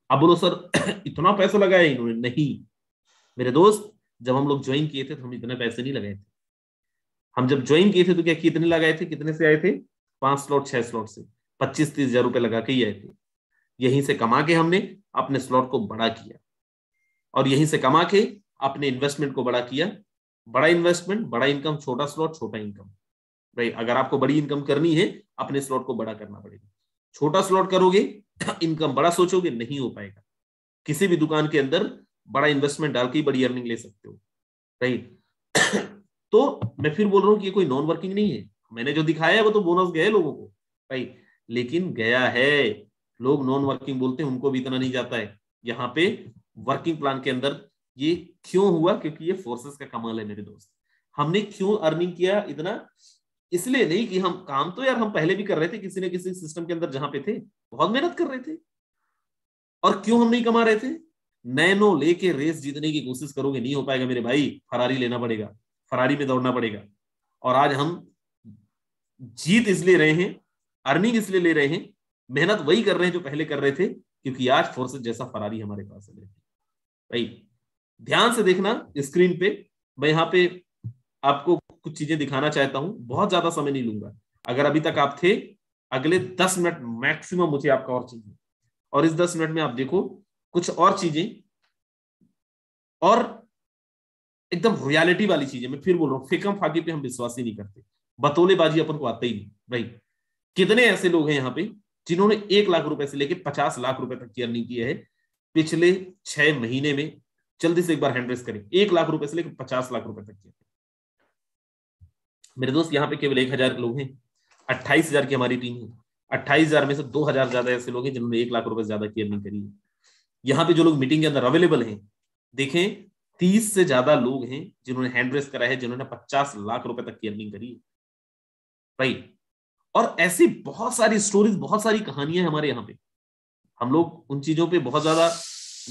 अब बोलो सर इतना पैसा लगाया इन्होंने? नहीं मेरे दोस्त, जब हम लोग ज्वाइन किए थे तो हम इतने पैसे नहीं लगाए थे। हम जब ज्वाइन किए थे तो क्या कितने लगाए थे, कितने से आए थे? 5 स्लॉट 6 स्लॉट से 25-30 हजार रुपए लगा के ही आए थे। यहीं से कमा के हमने अपने स्लॉट को बड़ा किया, और यहीं से कमा के अपने इन्वेस्टमेंट को बड़ा किया। बड़ा इन्वेस्टमेंट बड़ा इनकम, छोटा स्लॉट छोटा इनकम, भाई अगर आपको बड़ी इनकम करनी है अपने स्लॉट को बड़ा करना पड़ेगा। छोटा स्लॉट करोगे इनकम बड़ा सोचोगे, नहीं हो पाएगा। किसी भी दुकान के अंदर बड़ा इन्वेस्टमेंट डाल के बड़ी अर्निंग ले सकते हो, राइट। तो मैं फिर बोल रहा हूँ कि ये कोई नॉन वर्किंग नहीं है। मैंने जो दिखाया है वो तो बोनस गया है लोगों को, राइट, लेकिन गया है। लोग नॉन वर्किंग बोलते हैं, उनको भी इतना नहीं जाता है। यहाँ पे वर्किंग प्लान के अंदर ये क्यों हुआ? क्योंकि ये फोर्सेस का कमाल है मेरे दोस्त। हमने क्यों अर्निंग किया इतना? इसलिए नहीं कि हम काम तो यार हम पहले भी कर रहे थे किसी न किसी सिस्टम के अंदर जहां पे थे, बहुत मेहनत कर रहे थे। और क्यों हम नहीं कमा रहे थे? नैनो लेके रेस जीतने की कोशिश करोगे नहीं हो पाएगा मेरे भाई। फरारी लेना पड़ेगा, फरारी में दौड़ना पड़ेगा। और आज हम जीत इसलिए रहे हैं, अर्निंग इसलिए ले रहे हैं, मेहनत वही कर रहे हैं जो पहले कर रहे थे, क्योंकि आज फोर्सेस जैसा फरारी हमारे पास है भाई। ध्यान से देखना स्क्रीन पे, मैं यहाँ पे आपको कुछ चीजें दिखाना चाहता हूं, बहुत ज्यादा समय नहीं लूंगा। अगर अभी तक आप थे, अगले 10 मिनट मैक्सिमम मुझे आपका और चाहिए, और इस 10 मिनट में आप देखो कुछ और चीजें, और एकदम रियलिटी वाली चीजें। मैं फिर बोल रहा हूँ, फिकम फाकी पे हम विश्वास ही नहीं करते, बतौलेबाजी अपन को आता ही नहीं भाई। कितने ऐसे लोग हैं यहाँ पे जिन्होंने 1 लाख रुपए से लेके 50 लाख रुपए तक की अर्निंग की है पिछले 6 महीने में? जल्दी से एक बार हैंड रेस करें। 1 लाख रुपए से लेकर 50 लाख रुपए तक की। मेरे दोस्त यहाँ पे केवल 1,000 लोग हैं, 28,000 की हमारी टीम है। 28,000 में से 2,000 ज्यादा ऐसे लोग हैं जिन्होंने 1 लाख रुपए ज्यादा की अर्निंग करी है। यहाँ पे जो लोग मीटिंग के अंदर अवेलेबल हैं, देखें 30 से ज्यादा लोग हैं जिन्होंने हैंड रेस करा है, जिन्होंने 50 लाख रुपए तक की अर्निंग करी है भाई। और ऐसी बहुत सारी स्टोरीज, बहुत सारी कहानियां हमारे यहाँ पे। हम लोग उन चीजों पे बहुत ज्यादा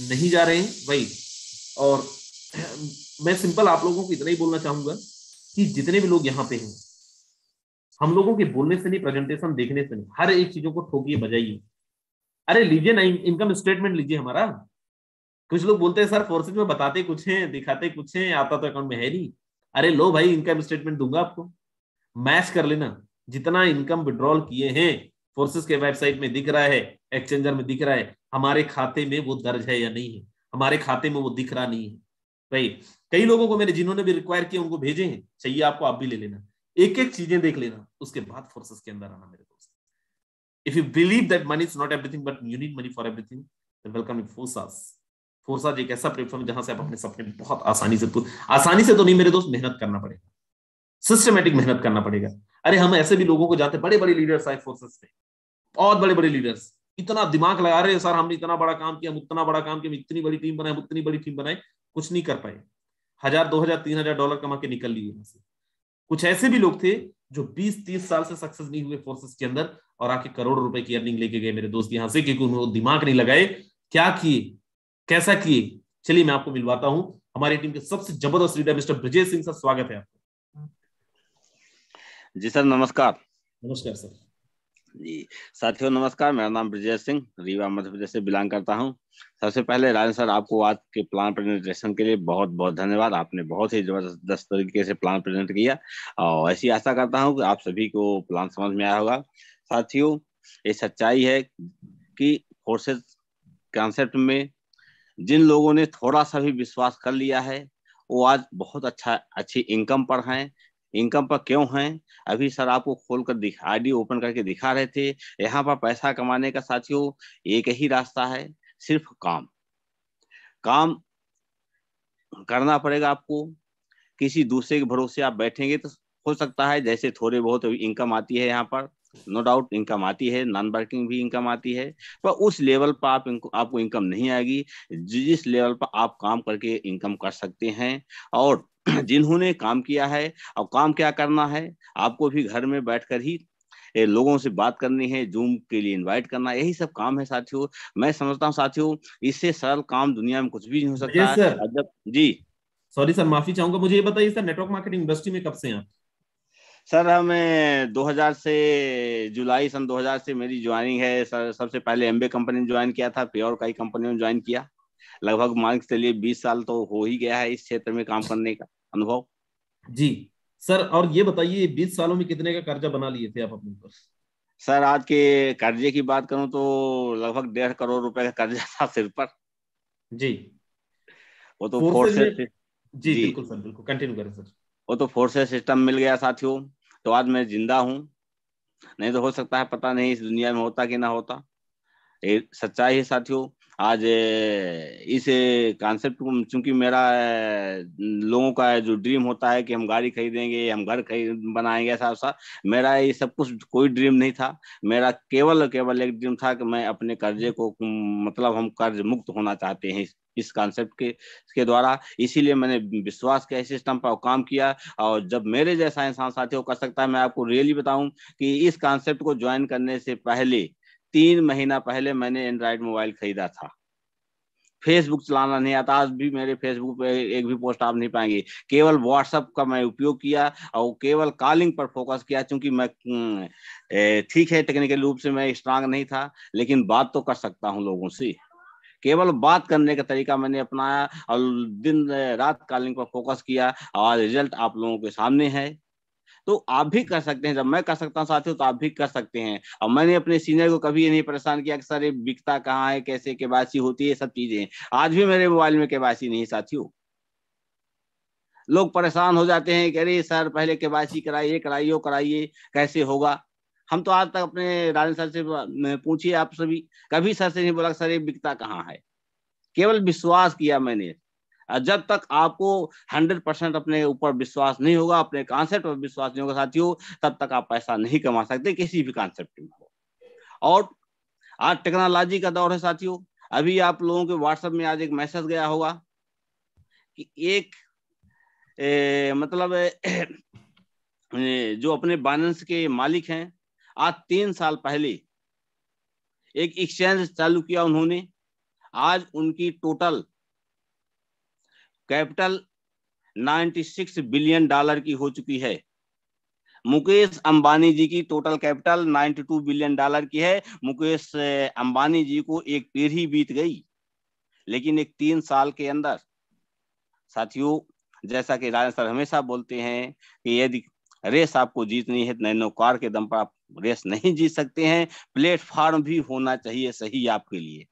नहीं जा रहे हैं भाई। और मैं सिंपल आप लोगों को इतना ही बोलना चाहूंगा कि जितने भी लोग यहाँ पे हैं, हम लोगों के बोलने से नहीं, प्रेजेंटेशन देखने से नहीं, हर एक चीजों को ठोकिए बजाइए। अरे लीजिए ना इनकम स्टेटमेंट लीजिए हमारा। कुछ लोग बोलते हैं सर फोर्सेज में बताते कुछ हैं दिखाते कुछ हैं, आता तो अकाउंट में है नहीं। अरे लो भाई, इनकम स्टेटमेंट दूंगा आपको, मैच कर लेना। जितना इनकम विड्रॉल किए हैं फोर्सेस के वेबसाइट में दिख रहा है, एक्सचेंजर में दिख रहा है, हमारे खाते में वो दर्ज है या नहीं है? हमारे खाते में वो दिख रहा नहीं है भाई। कई लोगों को मैंने, जिन्होंने भी रिक्वायर किया, उनको भेजे हैं, चाहिए आपको आप भी ले लेना। एक एक चीजें देख लेना, उसके बाद फोर्सेस के अंदर आना मेरे दोस्त। If you believe that money is not everything but you need money for everything, then welcome in Forsas. Forsas एक ऐसा प्लेटफॉर्म जहां से आप अपने सपने बहुत आसानी से तो नहीं मेरे दोस्त, मेहनत करना पड़ेगा, सिस्टमेटिक मेहनत करना पड़ेगा। अरे हम ऐसे भी लोगों को जानते, बड़े बड़े लीडर्स आए फोर्सेस में, बहुत बड़े बड़े लीडर्स, इतना दिमाग लगा रहे हैं सर हमने इतना बड़ा काम किया, हम उतना बड़ा काम किया, इतनी बड़ी टीम बनाए, उतनी बड़ी टीम बनाए, कुछ नहीं कर पाए। 1,000 2,000 3,000 डॉलर कमा के निकल लिए यहाँ से। कुछ ऐसे भी लोग थे जो 20-30 साल से सक्सेस नहीं हुए फोर्सेस के अंदर, और आके करोड़ों रुपए की अर्निंग लेके गए मेरे दोस्त यहाँ से, क्योंकि उन्होंने दिमाग नहीं लगाए। क्या किए, कैसा किए? चलिए मैं आपको मिलवाता हूं हमारी टीम के सबसे जबरदस्त leader mister Brajesh Singh sir. स्वागत है आपका। जी सर नमस्कार। नमस्कार सर। जी साथियों नमस्कार, मेरा नाम ब्रजेश सिंह, रीवा मध्य प्रदेश से बिलोंग करता हूं। सबसे पहले राजन सर, आपको आज के प्लान प्रेजेंटेशन के लिए बहुत बहुत धन्यवाद। आपने बहुत ही जबरदस्त तरीके से प्लान प्रेजेंट किया, और ऐसी आशा करता हूं कि आप सभी को प्लान समझ में आया होगा। साथियों, ये सच्चाई है कि फोर्सेस कॉन्सेप्ट में जिन लोगों ने थोड़ा सा भी विश्वास कर लिया है वो आज बहुत अच्छी इनकम पर हैं। इनकम पर क्यों हैं? अभी सर आपको खोलकर आईडी ओपन करके दिखा रहे थे। यहाँ पर पैसा कमाने का साथियों एक ही रास्ता है, सिर्फ काम। काम करना पड़ेगा आपको। किसी दूसरे के भरोसे आप बैठेंगे तो हो सकता है जैसे थोड़े बहुत इनकम आती है यहाँ पर, नो डाउट इनकम आती है, नॉन वर्किंग भी इनकम आती है, पर उस लेवल पर आपको इनकम नहीं आएगी जिस लेवल पर आप काम करके इनकम कर सकते हैं। और जिन्होंने काम किया है, और काम क्या करना है, आपको भी घर में बैठकर ही लोगों से बात करनी है, जूम के लिए इनवाइट करना, यही सब काम है साथियों। मैं समझता हूँ साथियों, इससे सरल काम दुनिया में कुछ भी नहीं हो विजय सकता है। सर, जब जी सॉरी सर, माफी चाहूंगा, मुझे ये बताइए सर, नेटवर्क मार्केटिंग इंडस्ट्री में कब से हैं आप? सर हमें 2000 से, जुलाई सन 2000 से मेरी ज्वाइनिंग है सर। सबसे पहले एमबे कंपनी में ज्वाइन किया था, फिर और कई कंपनियों में ज्वाइन किया। लगभग मान के चलिए 20 साल तो हो ही गया है इस क्षेत्र में काम करने का अनुभव। जी सर, और ये बताइए 20 सालों में कितने का कर्जा बना लिए थे आप अपने ऊपर? सर आज के कर्जे की बात करूं तो लगभग 1.5 करोड़ रुपए का कर्जा था सिर पर। जी। वो तो फोर्सेज फोर्सेस में। से। जी जी, बिल्कुल सर, बिल्कुल कंटिन्यू करें सर। वो तो फोर्सेस सिस्टम मिल गया साथियों, तो आज मैं जिंदा हूं। नहीं तो हो सकता है पता नहीं इस दुनिया में होता कि ना होता। ये सच्चाई है साथियों। आज इस कॉन्सेप्ट को, चूंकि मेरा लोगों का जो ड्रीम होता है कि हम गाड़ी खरीदेंगे, हम घर खरीद बनाएंगे, ऐसा ऐसा, मेरा ये सब कुछ कोई ड्रीम नहीं था। मेरा केवल केवल एक ड्रीम था कि मैं अपने कर्जे को मतलब हम कर्ज मुक्त होना चाहते हैं इस कॉन्सेप्ट के द्वारा। इसीलिए मैंने विश्वास किया, इस सिस्टम पर काम किया। और जब मेरे जैसा इंसान साथियों कर सकता है, मैं आपको रियली बताऊं कि इस कॉन्सेप्ट को ज्वाइन करने से पहले 3 महीना पहले मैंने एंड्रॉइड मोबाइल खरीदा था। फेसबुक चलाना नहीं आता, आज भी मेरे फेसबुक पे एक भी पोस्ट आप नहीं पाएंगे। केवल व्हाट्सएप का मैं उपयोग किया और केवल कॉलिंग पर फोकस किया, क्योंकि मैं ठीक है टेक्निकल रूप से मैं स्ट्रांग नहीं था, लेकिन बात तो कर सकता हूँ लोगों से। केवल बात करने का तरीका मैंने अपनाया और दिन रात कॉलिंग पर फोकस किया, और रिजल्ट आप लोगों के सामने है। तो आप भी कर सकते हैं, जब मैं कर सकता हूँ साथियों तो आप भी कर सकते हैं। और मैंने अपने सीनियर को कभी ये नहीं परेशान किया कि सर ये बिकता कहाँ है, कैसे केवाईसी होती है, सब चीजें। आज भी मेरे मोबाइल में केवाईसी नहीं साथियों। लोग परेशान हो जाते हैं कि अरे सर पहले केवाईसी कराइए कराइए वो कराइए, कैसे होगा। हम तो आज तक अपने राजन सर से पूछिए आप सभी, कभी सर से नहीं बोला सर ये बिकता कहाँ है। केवल विश्वास किया मैंने। जब तक आपको 100% अपने ऊपर विश्वास नहीं होगा, अपने कॉन्सेप्ट पर विश्वास नहीं होगा साथियों, तब तक आप पैसा नहीं कमा सकते किसी भी कॉन्सेप्ट में हो। और आज टेक्नोलॉजी का दौर है साथियों। अभी आप लोगों के व्हाट्सएप में आज एक मैसेज गया होगा कि एक मतलब जो अपने बाइनेंस के मालिक हैं, आज 3 साल पहले एक एक्सचेंज चालू किया उन्होंने। आज उनकी टोटल कैपिटल 96 बिलियन डॉलर की हो चुकी है। मुकेश अंबानी जी की टोटल कैपिटल 92 बिलियन डॉलर की है। मुकेश अंबानी जी को एक पीढ़ी बीत गई, लेकिन एक 3 साल के अंदर साथियों, जैसा कि राजन सर हमेशा बोलते हैं कि यदि रेस आपको जीतनी है, नैनो कार के दम पर आप रेस नहीं जीत सकते हैं। प्लेटफॉर्म भी होना चाहिए सही आपके लिए।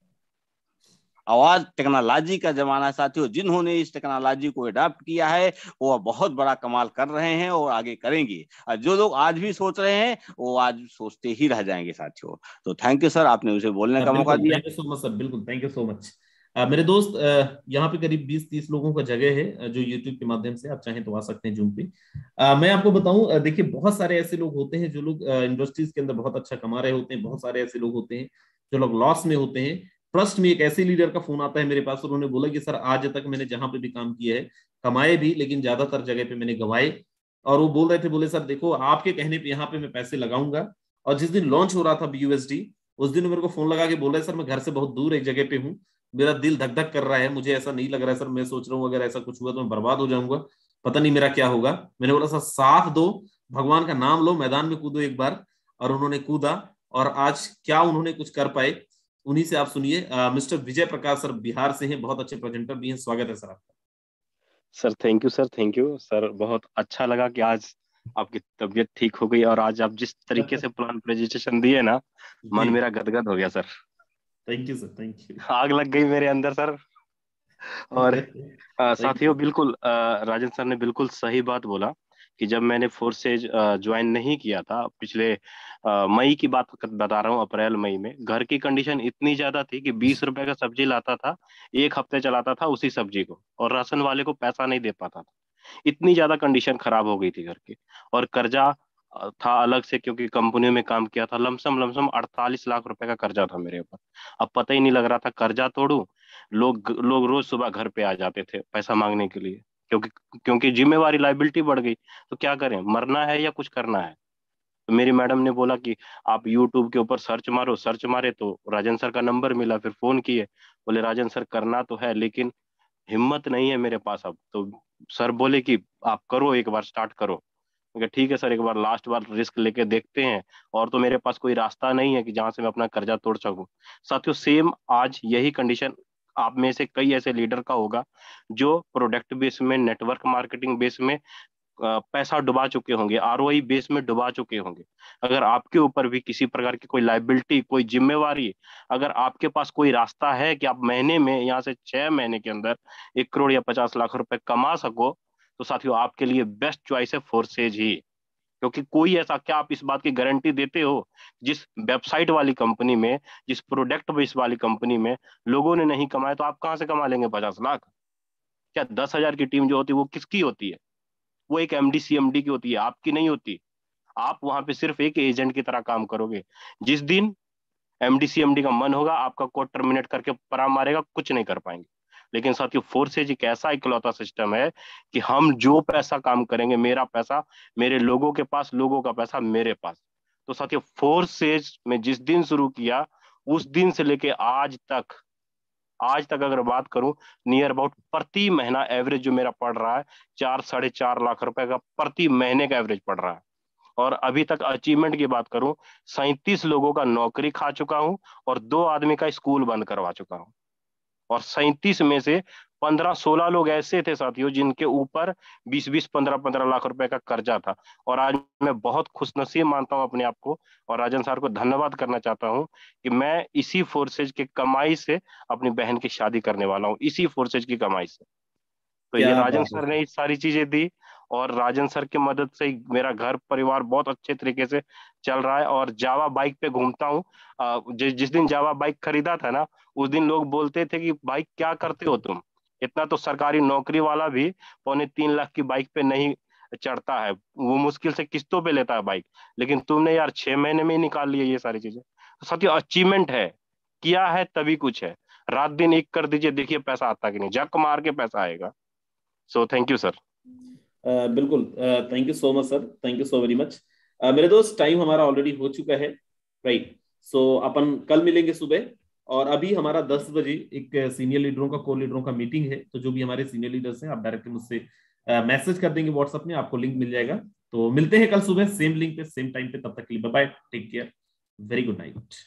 आवाज टेक्नोलॉजी का जमाना है साथियों। जिन्होंने इस टेक्नोलॉजी को अडॉप्ट किया है वो बहुत बड़ा कमाल कर रहे हैं और आगे करेंगे। और जो लोग आज भी सोच रहे हैं वो आज सोचते ही रह जाएंगे साथियों। तो थैंक यू सर, आपने मुझे बोलने का मौका बिल्कुल, दिया। Thank you so much sir, बिल्कुल थैंक यू सो मच। मेरे दोस्त, यहाँ पे करीब 20-30 लोगों का जगह है, जो यूट्यूब के माध्यम से आप चाहें तो आ सकते हैं जूम पे। मैं आपको बताऊं, देखिए बहुत सारे ऐसे लोग होते हैं जो लोग इंडस्ट्रीज के अंदर बहुत अच्छा कमा रहे होते हैं, बहुत सारे ऐसे लोग होते हैं जो लोग लॉस में होते हैं। ट्रस्ट में एक ऐसे लीडर का फोन आता है मेरे पास, और उन्होंने बोला कि सर आज तक मैंने जहां पे भी काम किया है, कमाए भी, लेकिन ज्यादातर जगह पे मैंने गंवाए। और वो बोल रहे थे, बोले सर देखो आपके कहने पे यहाँ पे मैं पैसे लगाऊंगा। और जिस दिन लॉन्च हो रहा था BUSD, उस दिन मेरे को फोन लगा के बोल रहे सर मैं घर से बहुत दूर एक जगह पे हूँ, मेरा दिल धक धक कर रहा है, मुझे ऐसा नहीं लग रहा है सर, मैं सोच रहा हूँ अगर ऐसा कुछ हुआ तो मैं बर्बाद हो जाऊंगा, पता नहीं मेरा क्या होगा। मैंने बोला सर साथ दो, भगवान का नाम लो, मैदान में कूदो एक बार। और उन्होंने कूदा, और आज क्या उन्होंने कुछ कर पाए, उन्हीं से आप सुनिए। मिस्टर विजय प्रकाश सर बिहार से हैं, बहुत अच्छे प्रेजेंटर भी हैं, स्वागत है सर आपका। Sir thank you sir, thank you sir. बहुत अच्छा लगा कि आज आपकी तबीयत ठीक हो गई, और आज आप जिस तरीके से प्लान प्रेजेंटेशन दिए ना, जी, मन मेरा गदगद हो गया sir. Thank you sir, thank you. आग लग गई मेरे अंदर सर। और साथियों बिल्कुल राजन सर ने बिल्कुल सही बात बोला कि जब मैंने फोर्सेज ज्वाइन नहीं किया था पिछले मई की बात बता रहा हूँ, अप्रैल मई में घर की कंडीशन इतनी ज्यादा थी कि 20 रुपए का सब्जी लाता था, एक हफ्ते चलाता था उसी सब्जी को, और राशन वाले को पैसा नहीं दे पाता था। इतनी ज्यादा कंडीशन खराब हो गई थी घर की। और कर्जा था अलग से, क्योंकि कंपनियों में काम किया था। लमसम लमसम 48 लाख रुपए का कर्जा था मेरे ऊपर। अब पता ही नहीं लग रहा था कर्जा तोड़ू। लोग रोज सुबह घर पे आ जाते थे पैसा मांगने के लिए, क्योंकि क्योंकि जिम्मेवारी लाइबिलिटी बढ़ गई। तो क्या करें, मरना है या कुछ करना है। तो मेरी मैडम ने बोला कि आप यूट्यूब के ऊपर सर्च मारो। सर्च मारे तो राजन सर का नंबर मिला, फिर फोन किए। बोले राजन सर करना तो है, लेकिन हिम्मत नहीं है मेरे पास अब तो। सर बोले कि आप करो, एक बार स्टार्ट करो। मैं कहा, ठीक है सर, एक बार लास्ट बार रिस्क लेके देखते हैं। और तो मेरे पास कोई रास्ता नहीं है कि जहां से मैं अपना कर्जा तोड़ सकूं। साथियों सेम आज यही कंडीशन आप में से कई ऐसे लीडर का होगा जो प्रोडक्ट बेस में, नेटवर्क मार्केटिंग बेस में पैसा डुबा चुके होंगे, आरओआई बेस में डुबा चुके होंगे। अगर आपके ऊपर भी किसी प्रकार की कोई लाइबिलिटी, कोई जिम्मेवारी, अगर आपके पास कोई रास्ता है कि आप महीने में, यहाँ से 6 महीने के अंदर 1 करोड़ या 50 लाख रुपए कमा सको, तो साथियों आपके लिए बेस्ट चॉइस है फोर्सेज ही। क्योंकि कोई ऐसा, क्या आप इस बात की गारंटी देते हो जिस वेबसाइट वाली कंपनी में, जिस प्रोडक्ट बेस वाली कंपनी में लोगों ने नहीं कमाए, तो आप कहाँ से कमा लेंगे 50 लाख? क्या 10,000 की टीम जो होती है वो किसकी होती है? वो एक एमडी सीएमडी की होती है, आपकी नहीं होती। आप वहां पे सिर्फ एक एजेंट की तरह काम करोगे। जिस दिन एमडी सीएमडी का मन होगा, आपका कोड टर्मिनेट करके पराम मारेगा, कुछ नहीं कर पाएंगे। लेकिन साथियों फोर्सेज एक ऐसा इकलौता सिस्टम है कि हम जो पैसा काम करेंगे, मेरा पैसा मेरे लोगों के पास, लोगों का पैसा मेरे पास। तो साथियों फोर्सेज में जिस दिन शुरू किया, उस दिन से लेके आज तक अगर बात करूं, नियर अबाउट प्रति महीना एवरेज जो मेरा पड़ रहा है, 4-4.5 लाख रुपए का प्रति महीने का एवरेज पड़ रहा है। और अभी तक अचीवमेंट की बात करूं, 37 लोगों का नौकरी खा चुका हूं, और 2 आदमी का स्कूल बंद करवा चुका हूं। और 37 में से 15-16 लोग ऐसे थे साथियों जिनके ऊपर 20-20, 15-15 लाख रुपए का कर्जा था। और आज मैं बहुत खुशनसीब मानता हूं अपने आप को, और राजन सर को धन्यवाद करना चाहता हूं कि मैं इसी फोर्सेज की कमाई से अपनी बहन की शादी करने वाला हूं, इसी फोर्सेज की कमाई से। तो ये क्या राजन बात है सर ने सर। ये सारी चीजें दी, और राजन सर की मदद से ही मेरा घर परिवार बहुत अच्छे तरीके से चल रहा है। और जावा बाइक पे घूमता हूँ। जिस दिन जावा बाइक खरीदा था ना, उस दिन लोग बोलते थे कि भाई क्या करते हो तुम, इतना तो सरकारी नौकरी वाला भी 2.25 लाख की बाइक पे नहीं चढ़ता है, वो मुश्किल से किस्तों पे लेता है बाइक। लेकिन तुमने यार 6 महीने में ही निकाल लिया ये सारी चीजें। तो साथियों अचीवमेंट है, किया है तभी कुछ है। रात दिन एक कर दीजिए, देखिए पैसा आता कि नहीं, जक मार के पैसा आएगा। So thank you sir. बिल्कुल। Thank you so much sir, thank you so very much. मेरे दोस्त टाइम हमारा ऑलरेडी हो चुका है, राइट। सो अपन कल मिलेंगे सुबह। और अभी हमारा 10 बजे एक सीनियर लीडरों का, को लीडरों का मीटिंग है। तो जो भी हमारे सीनियर लीडर्स हैं, आप डायरेक्टली मुझसे मैसेज कर देंगे व्हाट्सएप में, आपको लिंक मिल जाएगा। तो मिलते हैं कल सुबह सेम लिंक पे, सेम टाइम पे। तब तक के लिए bye bye, take care, very good night.